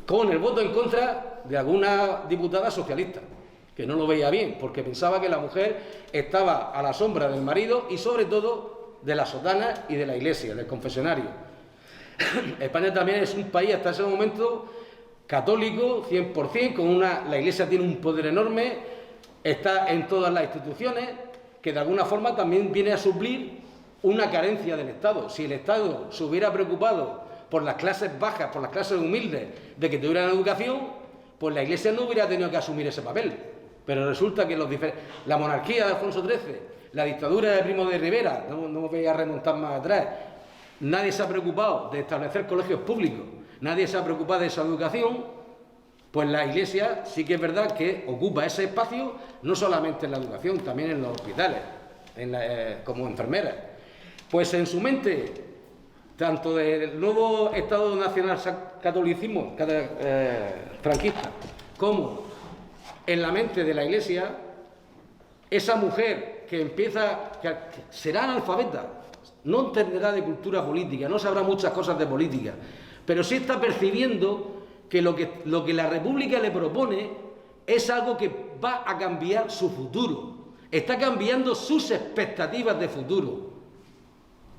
con el voto en contra de alguna diputada socialista, que no lo veía bien, porque pensaba que la mujer estaba a la sombra del marido y sobre todo de la sotana y de la iglesia, del confesionario. España también es un país hasta ese momento católico, 100%, la iglesia tiene un poder enorme, está en todas las instituciones, que de alguna forma también viene a suplir una carencia del Estado. Si el Estado se hubiera preocupado por las clases bajas, por las clases humildes, de que tuvieran educación, pues la iglesia no hubiera tenido que asumir ese papel. Pero resulta que la monarquía de Alfonso XIII, la dictadura de Primo de Rivera, no me voy a remontar más atrás, nadie se ha preocupado de establecer colegios públicos, nadie se ha preocupado de esa educación, pues la iglesia sí que es verdad que ocupa ese espacio, no solamente en la educación, también en los hospitales, como enfermeras. Pues en su mente, tanto del nuevo Estado Nacional Catolicismo franquista, como en la mente de la iglesia, esa mujer que será analfabeta, no entenderá de cultura política, no sabrá muchas cosas de política, pero sí está percibiendo que lo que la República le propone es algo que va a cambiar su futuro, está cambiando sus expectativas de futuro,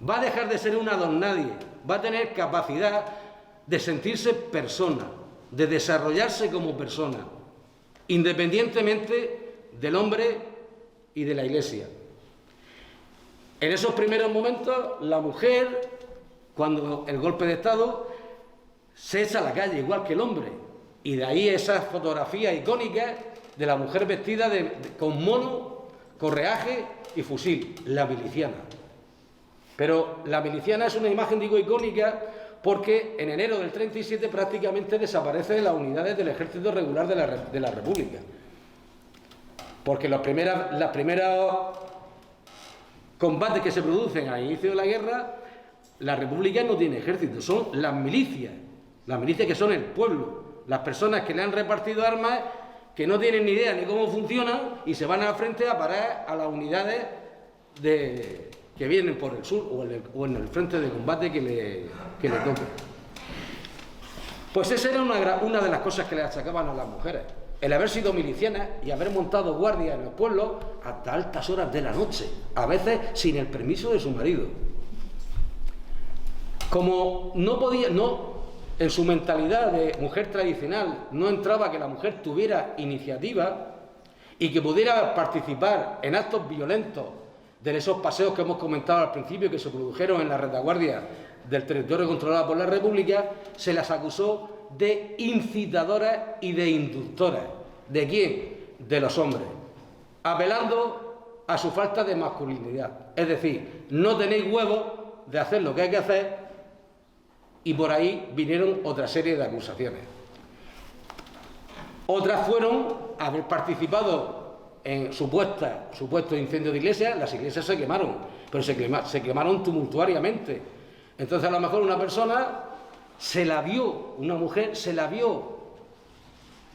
va a dejar de ser una don nadie, va a tener capacidad de sentirse persona, de desarrollarse como persona, independientemente del hombre y de la iglesia. En esos primeros momentos, la mujer, cuando el golpe de Estado, se echa a la calle, igual que el hombre. Y de ahí esas fotografías icónicas de la mujer vestida con mono, correaje y fusil, la miliciana. Pero la miliciana es una imagen, digo, icónica, porque en enero del 37 prácticamente desaparecen las unidades del ejército regular de la República. Porque los primeros combates que se producen al inicio de la guerra, la República no tiene ejército, son las milicias que son el pueblo, las personas que le han repartido armas, que no tienen ni idea ni cómo funcionan y se van al frente a parar a las unidades que vienen por el sur o en el frente de combate que le toque. Pues esa era una de las cosas que le achacaban a las mujeres, el haber sido milicianas y haber montado guardias en los pueblos hasta altas horas de la noche, a veces sin el permiso de su marido. Como en su mentalidad de mujer tradicional no entraba que la mujer tuviera iniciativa y que pudiera participar en actos violentos de esos paseos que hemos comentado al principio que se produjeron en la retaguardia del territorio controlado por la República, se las acusó de incitadoras y de inductoras. ¿De quién? de los hombres, apelando a su falta de masculinidad. Es decir, no tenéis huevos de hacer lo que hay que hacer, y por ahí vinieron otra serie de acusaciones. Otras fueron haber participado en supuestos incendios de iglesias. Las iglesias se quemaron, pero se quemaron tumultuariamente. Entonces, a lo mejor una persona se la vio, una mujer se la vio,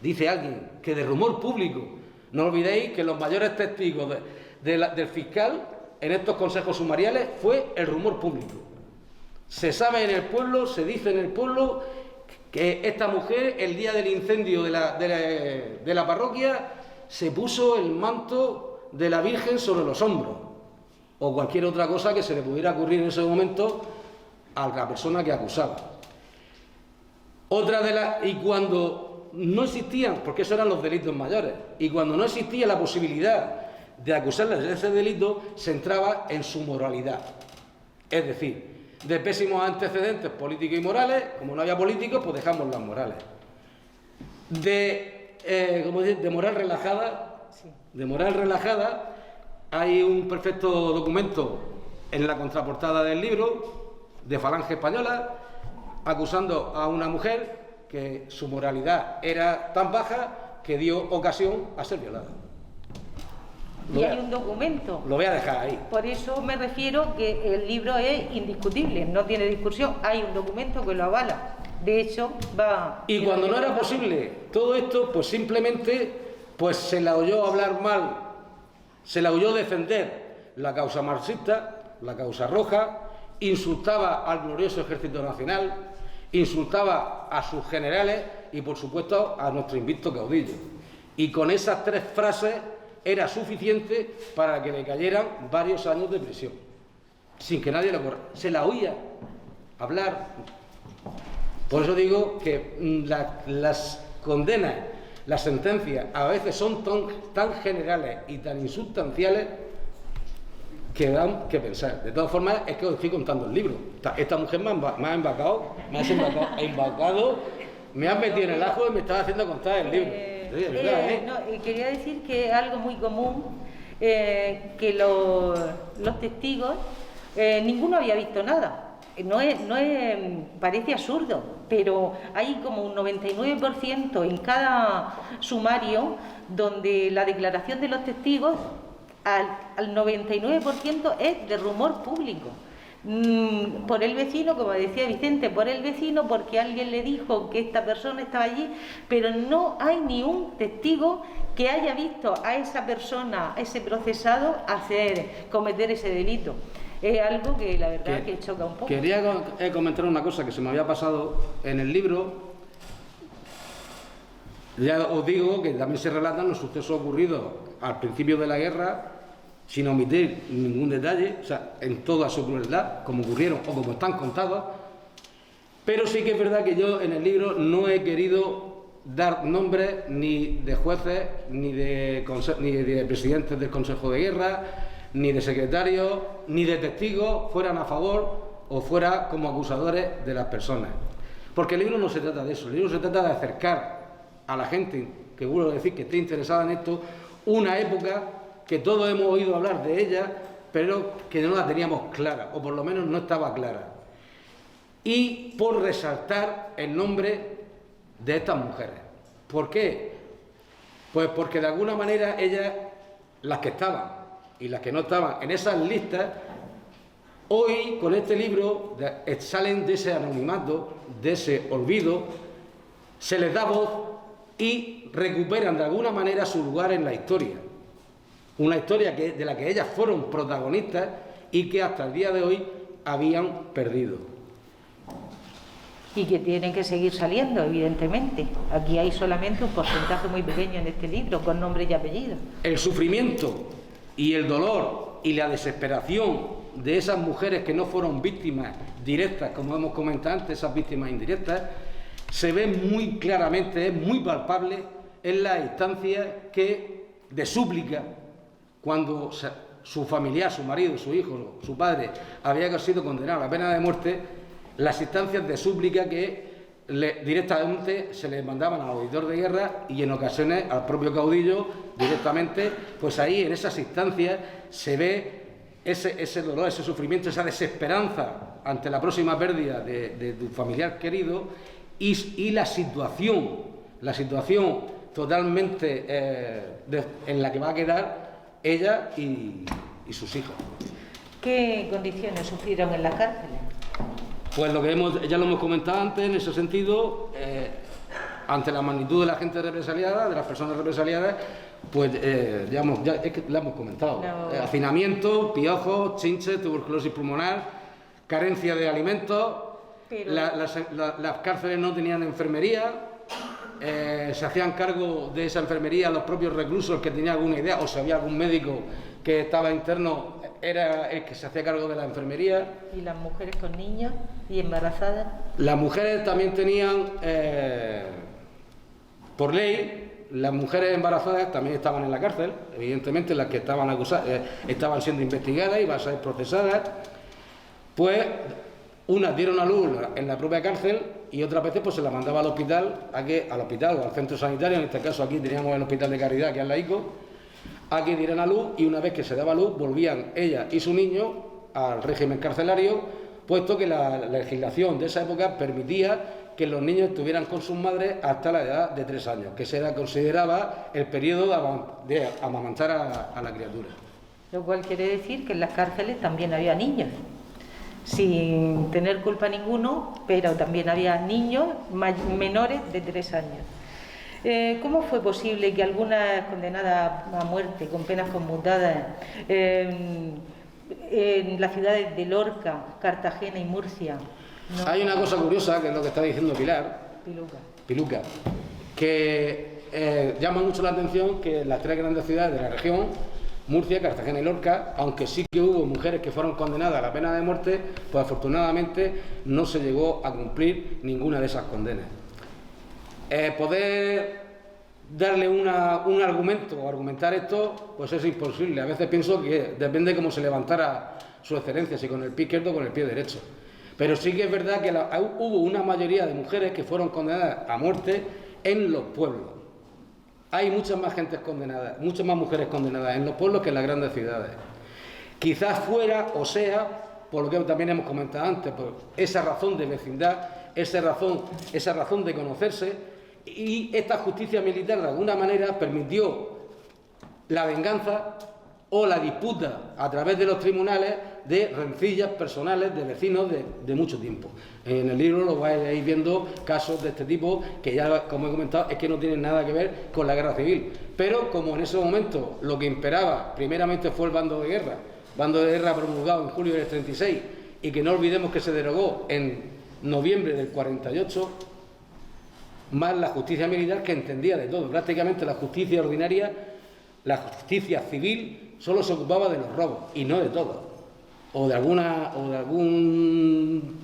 dice alguien, que de rumor público. No olvidéis que los mayores testigos del fiscal en estos consejos sumariales fue el rumor público. Se sabe en el pueblo, se dice en el pueblo, que esta mujer, el día del incendio de la parroquia, se puso el manto de la Virgen sobre los hombros, o cualquier otra cosa que se le pudiera ocurrir en ese momento a la persona que acusaba. Y cuando no existían, porque esos eran los delitos mayores, y cuando no existía la posibilidad de acusarles de ese delito, se entraba en su moralidad. Es decir, de pésimos antecedentes políticos y morales, como no había políticos, pues dejamos las morales. De moral relajada, hay un perfecto documento en la contraportada del libro de Falange Española, acusando a una mujer que su moralidad era tan baja que dio ocasión a ser violada. Y hay un documento. Lo voy a dejar ahí. Por eso me refiero que el libro es indiscutible, no tiene discusión. Hay un documento que lo avala. De hecho, va... Y cuando no era posible todo esto, pues simplemente pues se la oyó hablar mal, se la oyó defender la causa marxista, la causa roja, insultaba al glorioso Ejército Nacional, insultaba a sus generales y, por supuesto, a nuestro invicto caudillo. Y con esas tres frases era suficiente para que le cayeran varios años de prisión, sin que nadie lo corra. Se la oía hablar. Por eso digo que las condenas, las sentencias, a veces son tan generales y tan insustanciales que dan que pensar. De todas formas, es que os estoy contando el libro. Esta mujer me ha embacado, me ha metido en el ajo y me estaba haciendo contar el libro. Quería decir que es algo muy común, que los testigos, ninguno había visto nada. Parece absurdo, pero hay como un 99% en cada sumario donde la declaración de los testigos al 99% es de rumor público. Por el vecino, como decía Vicente, por el vecino, porque alguien le dijo que esta persona estaba allí, pero no hay ni un testigo que haya visto a esa persona, a ese procesado, cometer ese delito. Es algo que la verdad que choca un poco. Quería comentar una cosa que se me había pasado en el libro. Ya os digo que también se relatan los sucesos ocurridos al principio de la guerra, sin omitir ningún detalle, o sea, en toda su crueldad, como ocurrieron o como están contados. Pero sí que es verdad que yo en el libro no he querido dar nombres ni de jueces, ni de presidentes del Consejo de Guerra, ni de secretarios, ni de testigos, fueran a favor o fuera como acusadores de las personas. Porque el libro no se trata de eso, el libro se trata de acercar a la gente, que vuelvo a decir, que esté interesada en esto, una época que todos hemos oído hablar de ella, pero que no la teníamos clara, o por lo menos no estaba clara. Y por resaltar el nombre de estas mujeres. ¿Por qué? Pues porque de alguna manera ellas, las que estaban y las que no estaban en esas listas, hoy con este libro salen de ese anonimato, de ese olvido, se les da voz y recuperan de alguna manera su lugar en la historia. Una historia de la que ellas fueron protagonistas y que hasta el día de hoy habían perdido. Y que tienen que seguir saliendo, evidentemente. Aquí hay solamente un porcentaje muy pequeño en este libro, con nombre y apellido. El sufrimiento y el dolor y la desesperación de esas mujeres que no fueron víctimas directas, como hemos comentado antes, esas víctimas indirectas, se ve muy claramente, es muy palpable en las instancias de súplica, cuando su familiar, su marido, su hijo, su padre había sido condenado a la pena de muerte, las instancias de súplica que directamente se les mandaban al auditor de guerra y en ocasiones al propio caudillo directamente. Pues ahí, en esas instancias, se ve ese dolor, ese sufrimiento, esa desesperanza ante la próxima pérdida de tu familiar querido y la situación totalmente en la que va a quedar ella y sus hijos. ¿Qué condiciones sufrieron en la cárcel? Pues ya lo hemos comentado antes, en ese sentido, ante la magnitud de la gente represaliada, de las personas represaliadas, pues ya es que la hemos comentado. No. Hacinamiento, piojos, chinches, tuberculosis pulmonar, carencia de alimentos, las cárceles no tenían enfermería, se hacían cargo de esa enfermería los propios reclusos que tenían alguna idea, o si había algún médico que estaba interno, era el que se hacía cargo de la enfermería. ¿Y las mujeres con niños y embarazadas? Las mujeres también tenían, por ley, las mujeres embarazadas también estaban en la cárcel, evidentemente las que estaban acusadas, estaban siendo investigadas y iban a ser procesadas. Pues unas dieron a luz en la propia cárcel y otras veces pues se las mandaba al hospital, al hospital o al centro sanitario. En este caso aquí teníamos el Hospital de Caridad, que es laico, a que dieran a luz, y una vez que se daba luz volvían ella y su niño al régimen carcelario, puesto que la legislación de esa época permitía que los niños estuvieran con sus madres hasta la edad de 3 años, que se consideraba el periodo de amamantar a la criatura. Lo cual quiere decir que en las cárceles también había niños, sin tener culpa ninguno, pero también había niños menores de 3 años. ¿Cómo fue posible que algunas condenadas a muerte con penas conmutadas en las ciudades de Lorca, Cartagena y Murcia? No. Hay una cosa curiosa, que es lo que está diciendo Piluca, que llama mucho la atención, que en las 3 grandes ciudades de la región, Murcia, Cartagena y Lorca, aunque sí que hubo mujeres que fueron condenadas a la pena de muerte, pues afortunadamente no se llegó a cumplir ninguna de esas condenas. Poder darle un argumento o argumentar esto, pues es imposible. A veces pienso que depende cómo se levantara su excelencia, si con el pie izquierdo o con el pie derecho. Pero sí que es verdad que hubo una mayoría de mujeres que fueron condenadas a muerte en los pueblos. Hay muchas más gentes condenadas, muchas más mujeres condenadas en los pueblos que en las grandes ciudades. Quizás fuera o sea, por lo que también hemos comentado antes, por esa razón de vecindad, esa razón de conocerse. Y esta justicia militar de alguna manera permitió la venganza o la disputa a través de los tribunales de rencillas personales de vecinos de mucho tiempo. En el libro lo vais a ir viendo casos de este tipo que ya, como he comentado, es que no tienen nada que ver con la guerra civil. Pero como en ese momento lo que imperaba primeramente fue el bando de guerra promulgado en julio del 36, y que no olvidemos que se derogó en noviembre del 48, más la justicia militar, que entendía de todo. Prácticamente la justicia ordinaria, la justicia civil, solo se ocupaba de los robos y no de todo, o de algún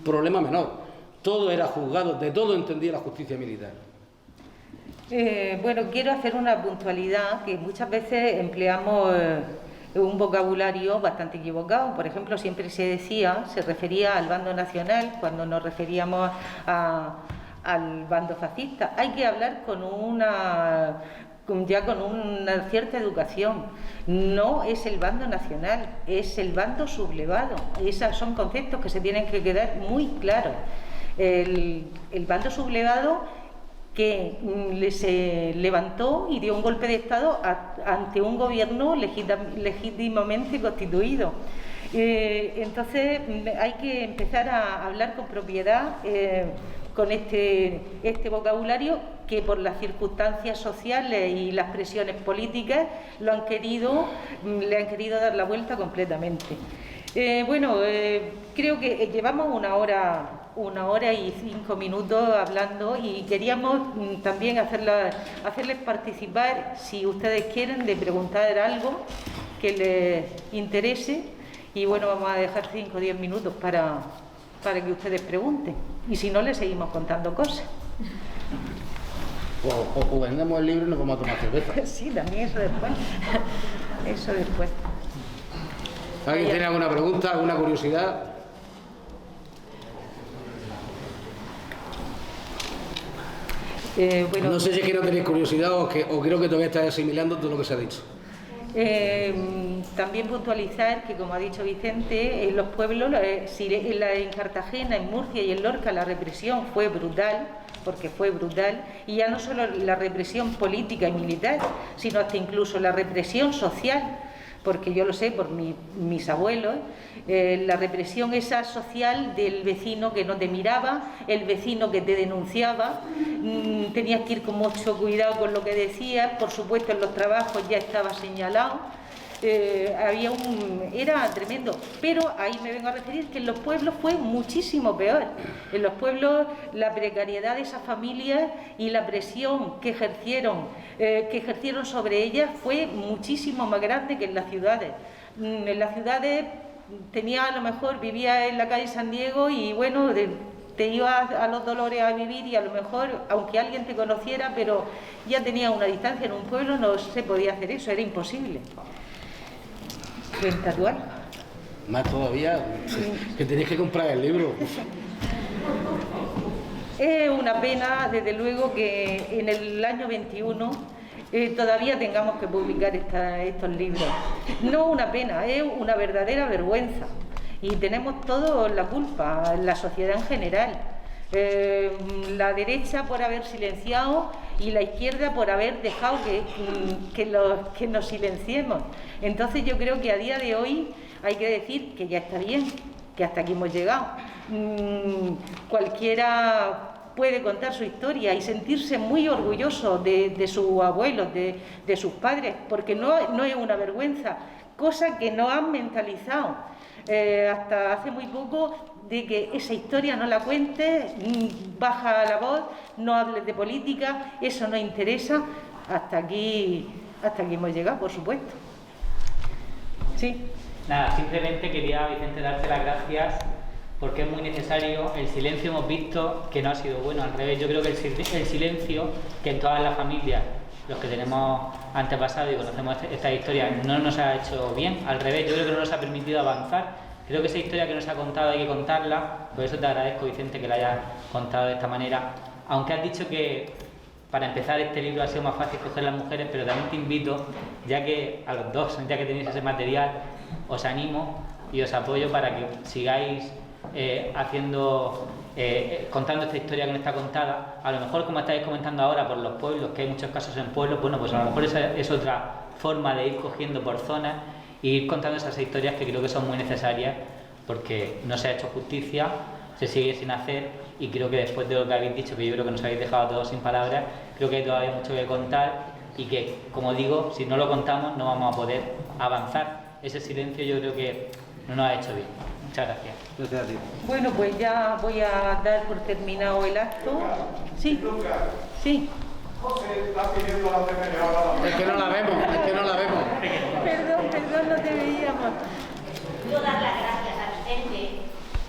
problema menor. Todo era juzgado, de todo entendía la justicia militar. Bueno, quiero hacer una puntualidad, que muchas veces empleamos un vocabulario bastante equivocado. Por ejemplo, siempre se refería al bando nacional cuando nos referíamos al bando fascista. Hay que hablar con una cierta educación. No es el bando nacional, es el bando sublevado. Esos son conceptos que se tienen que quedar muy claros. El bando sublevado que se levantó y dio un golpe de Estado ante un gobierno legítimamente constituido. Entonces hay que empezar a hablar con propiedad con este vocabulario, que por las circunstancias sociales y las presiones políticas le han querido dar la vuelta completamente. Creo que llevamos una hora y 5 minutos hablando, y queríamos también hacerles participar, si ustedes quieren, de preguntar algo que les interese. Y bueno, vamos a dejar 5 o 10 minutos para que ustedes pregunten, y si no, les seguimos contando cosas. O vendemos el libro y nos vamos a tomar cerveza. Sí, también eso después. Eso después. ¿Alguien tiene alguna pregunta, alguna curiosidad? Bueno, no sé si es que no tenéis curiosidad o creo que todavía estáis asimilando todo lo que se ha dicho. También puntualizar que, como ha dicho Vicente, en los pueblos, en Cartagena, en Murcia y en Lorca, la represión fue brutal, porque fue brutal, y ya no solo la represión política y militar, sino hasta incluso la represión social, porque yo lo sé por mis abuelos, la represión esa social del vecino que no te miraba, el vecino que te denunciaba, tenías que ir con mucho cuidado con lo que decías, por supuesto en los trabajos ya estaba señalado, era tremendo, pero ahí me vengo a referir que en los pueblos fue muchísimo peor. En los pueblos la precariedad de esas familias y la presión que ejercieron sobre ellas fue muchísimo más grande que en las ciudades. En las ciudades a lo mejor vivía en la calle San Diego y bueno, te ibas a Los Dolores a vivir y a lo mejor, aunque alguien te conociera, pero ya tenía una distancia. En un pueblo no se podía hacer eso, era imposible. ¿Cuenta tú algo? Más todavía, que tenéis que comprar el libro. Es una pena, desde luego, que en el año 21 todavía tengamos que publicar estos libros. No una pena, es una verdadera vergüenza. Y tenemos todos la culpa, la sociedad en general. La derecha por haber silenciado y la izquierda por haber dejado que nos silenciemos. Entonces yo creo que a día de hoy hay que decir que ya está bien, que hasta aquí hemos llegado. Cualquiera puede contar su historia y sentirse muy orgulloso de sus abuelos, de sus padres, porque no es una vergüenza, cosa que no han mentalizado. Hasta hace muy poco, de que esa historia no la cuentes, baja la voz, no hables de política, eso no interesa. Hasta aquí hemos llegado, por supuesto. Sí. Nada, simplemente quería, Vicente, darte las gracias porque es muy necesario. El silencio hemos visto que no ha sido bueno, al revés. Yo creo que el silencio, que en todas las familias, los que tenemos antepasados y conocemos esta historia, no nos ha hecho bien, al revés, yo creo que no nos ha permitido avanzar. Creo que esa historia que nos ha contado hay que contarla, por eso te agradezco, Vicente, que la hayas contado de esta manera. Aunque has dicho que para empezar este libro ha sido más fácil coger las mujeres, pero también te invito, ya que a los dos, ya que tenéis ese material, os animo y os apoyo para que sigáis contando esta historia que no está contada. A lo mejor, como estáis comentando ahora, por los pueblos, que hay muchos casos en pueblos, bueno, pues a lo mejor esa es otra forma de ir cogiendo por zonas e ir contando esas historias que creo que son muy necesarias, porque no se ha hecho justicia, se sigue sin hacer, y creo que después de lo que habéis dicho, que yo creo que nos habéis dejado todos sin palabras, creo que hay todavía mucho que contar y que, como digo, si no lo contamos no vamos a poder avanzar. Ese silencio yo creo que no nos ha hecho bien. Muchas gracias. Gracias a ti. Bueno, pues ya voy a dar por terminado el acto. Sí. Sí. Es que no la vemos. Perdón, no te veíamos. Quiero dar las gracias a Vicente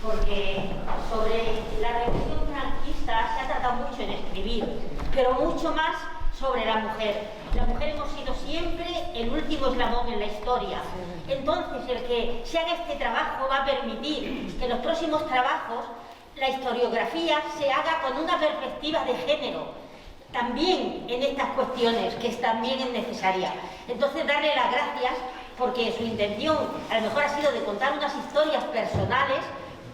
porque sobre la revolución franquista se ha tratado mucho en escribir, pero mucho más sobre la mujer. La mujer hemos sido siempre el último eslabón en la historia. Entonces, el que se haga este trabajo va a permitir que en los próximos trabajos la historiografía se haga con una perspectiva de género, también en estas cuestiones, que también es necesaria. Entonces, darle las gracias porque su intención a lo mejor ha sido de contar unas historias personales,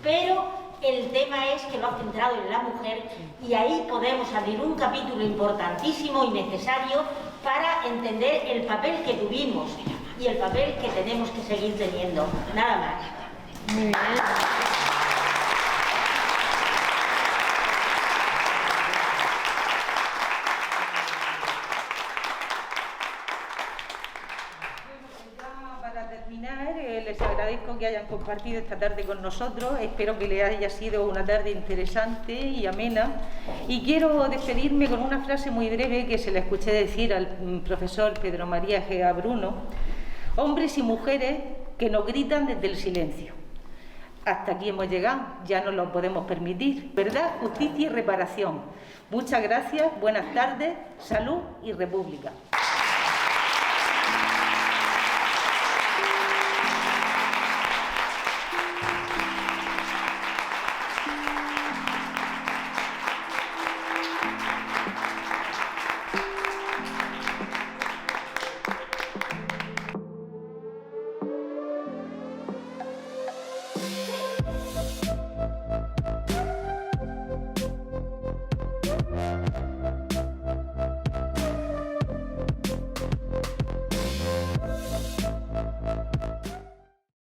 pero el tema es que lo ha centrado en la mujer y ahí podemos abrir un capítulo importantísimo y necesario para entender el papel que tuvimos y el papel que tenemos que seguir teniendo. Nada más. Muy bien. Les agradezco que hayan compartido esta tarde con nosotros, espero que les haya sido una tarde interesante y amena, y quiero despedirme con una frase muy breve que se la escuché decir al profesor Pedro María Gea Bruno: hombres y mujeres que nos gritan desde el silencio. Hasta aquí hemos llegado, ya no lo podemos permitir. Verdad, justicia y reparación. Muchas gracias, buenas tardes, salud y república.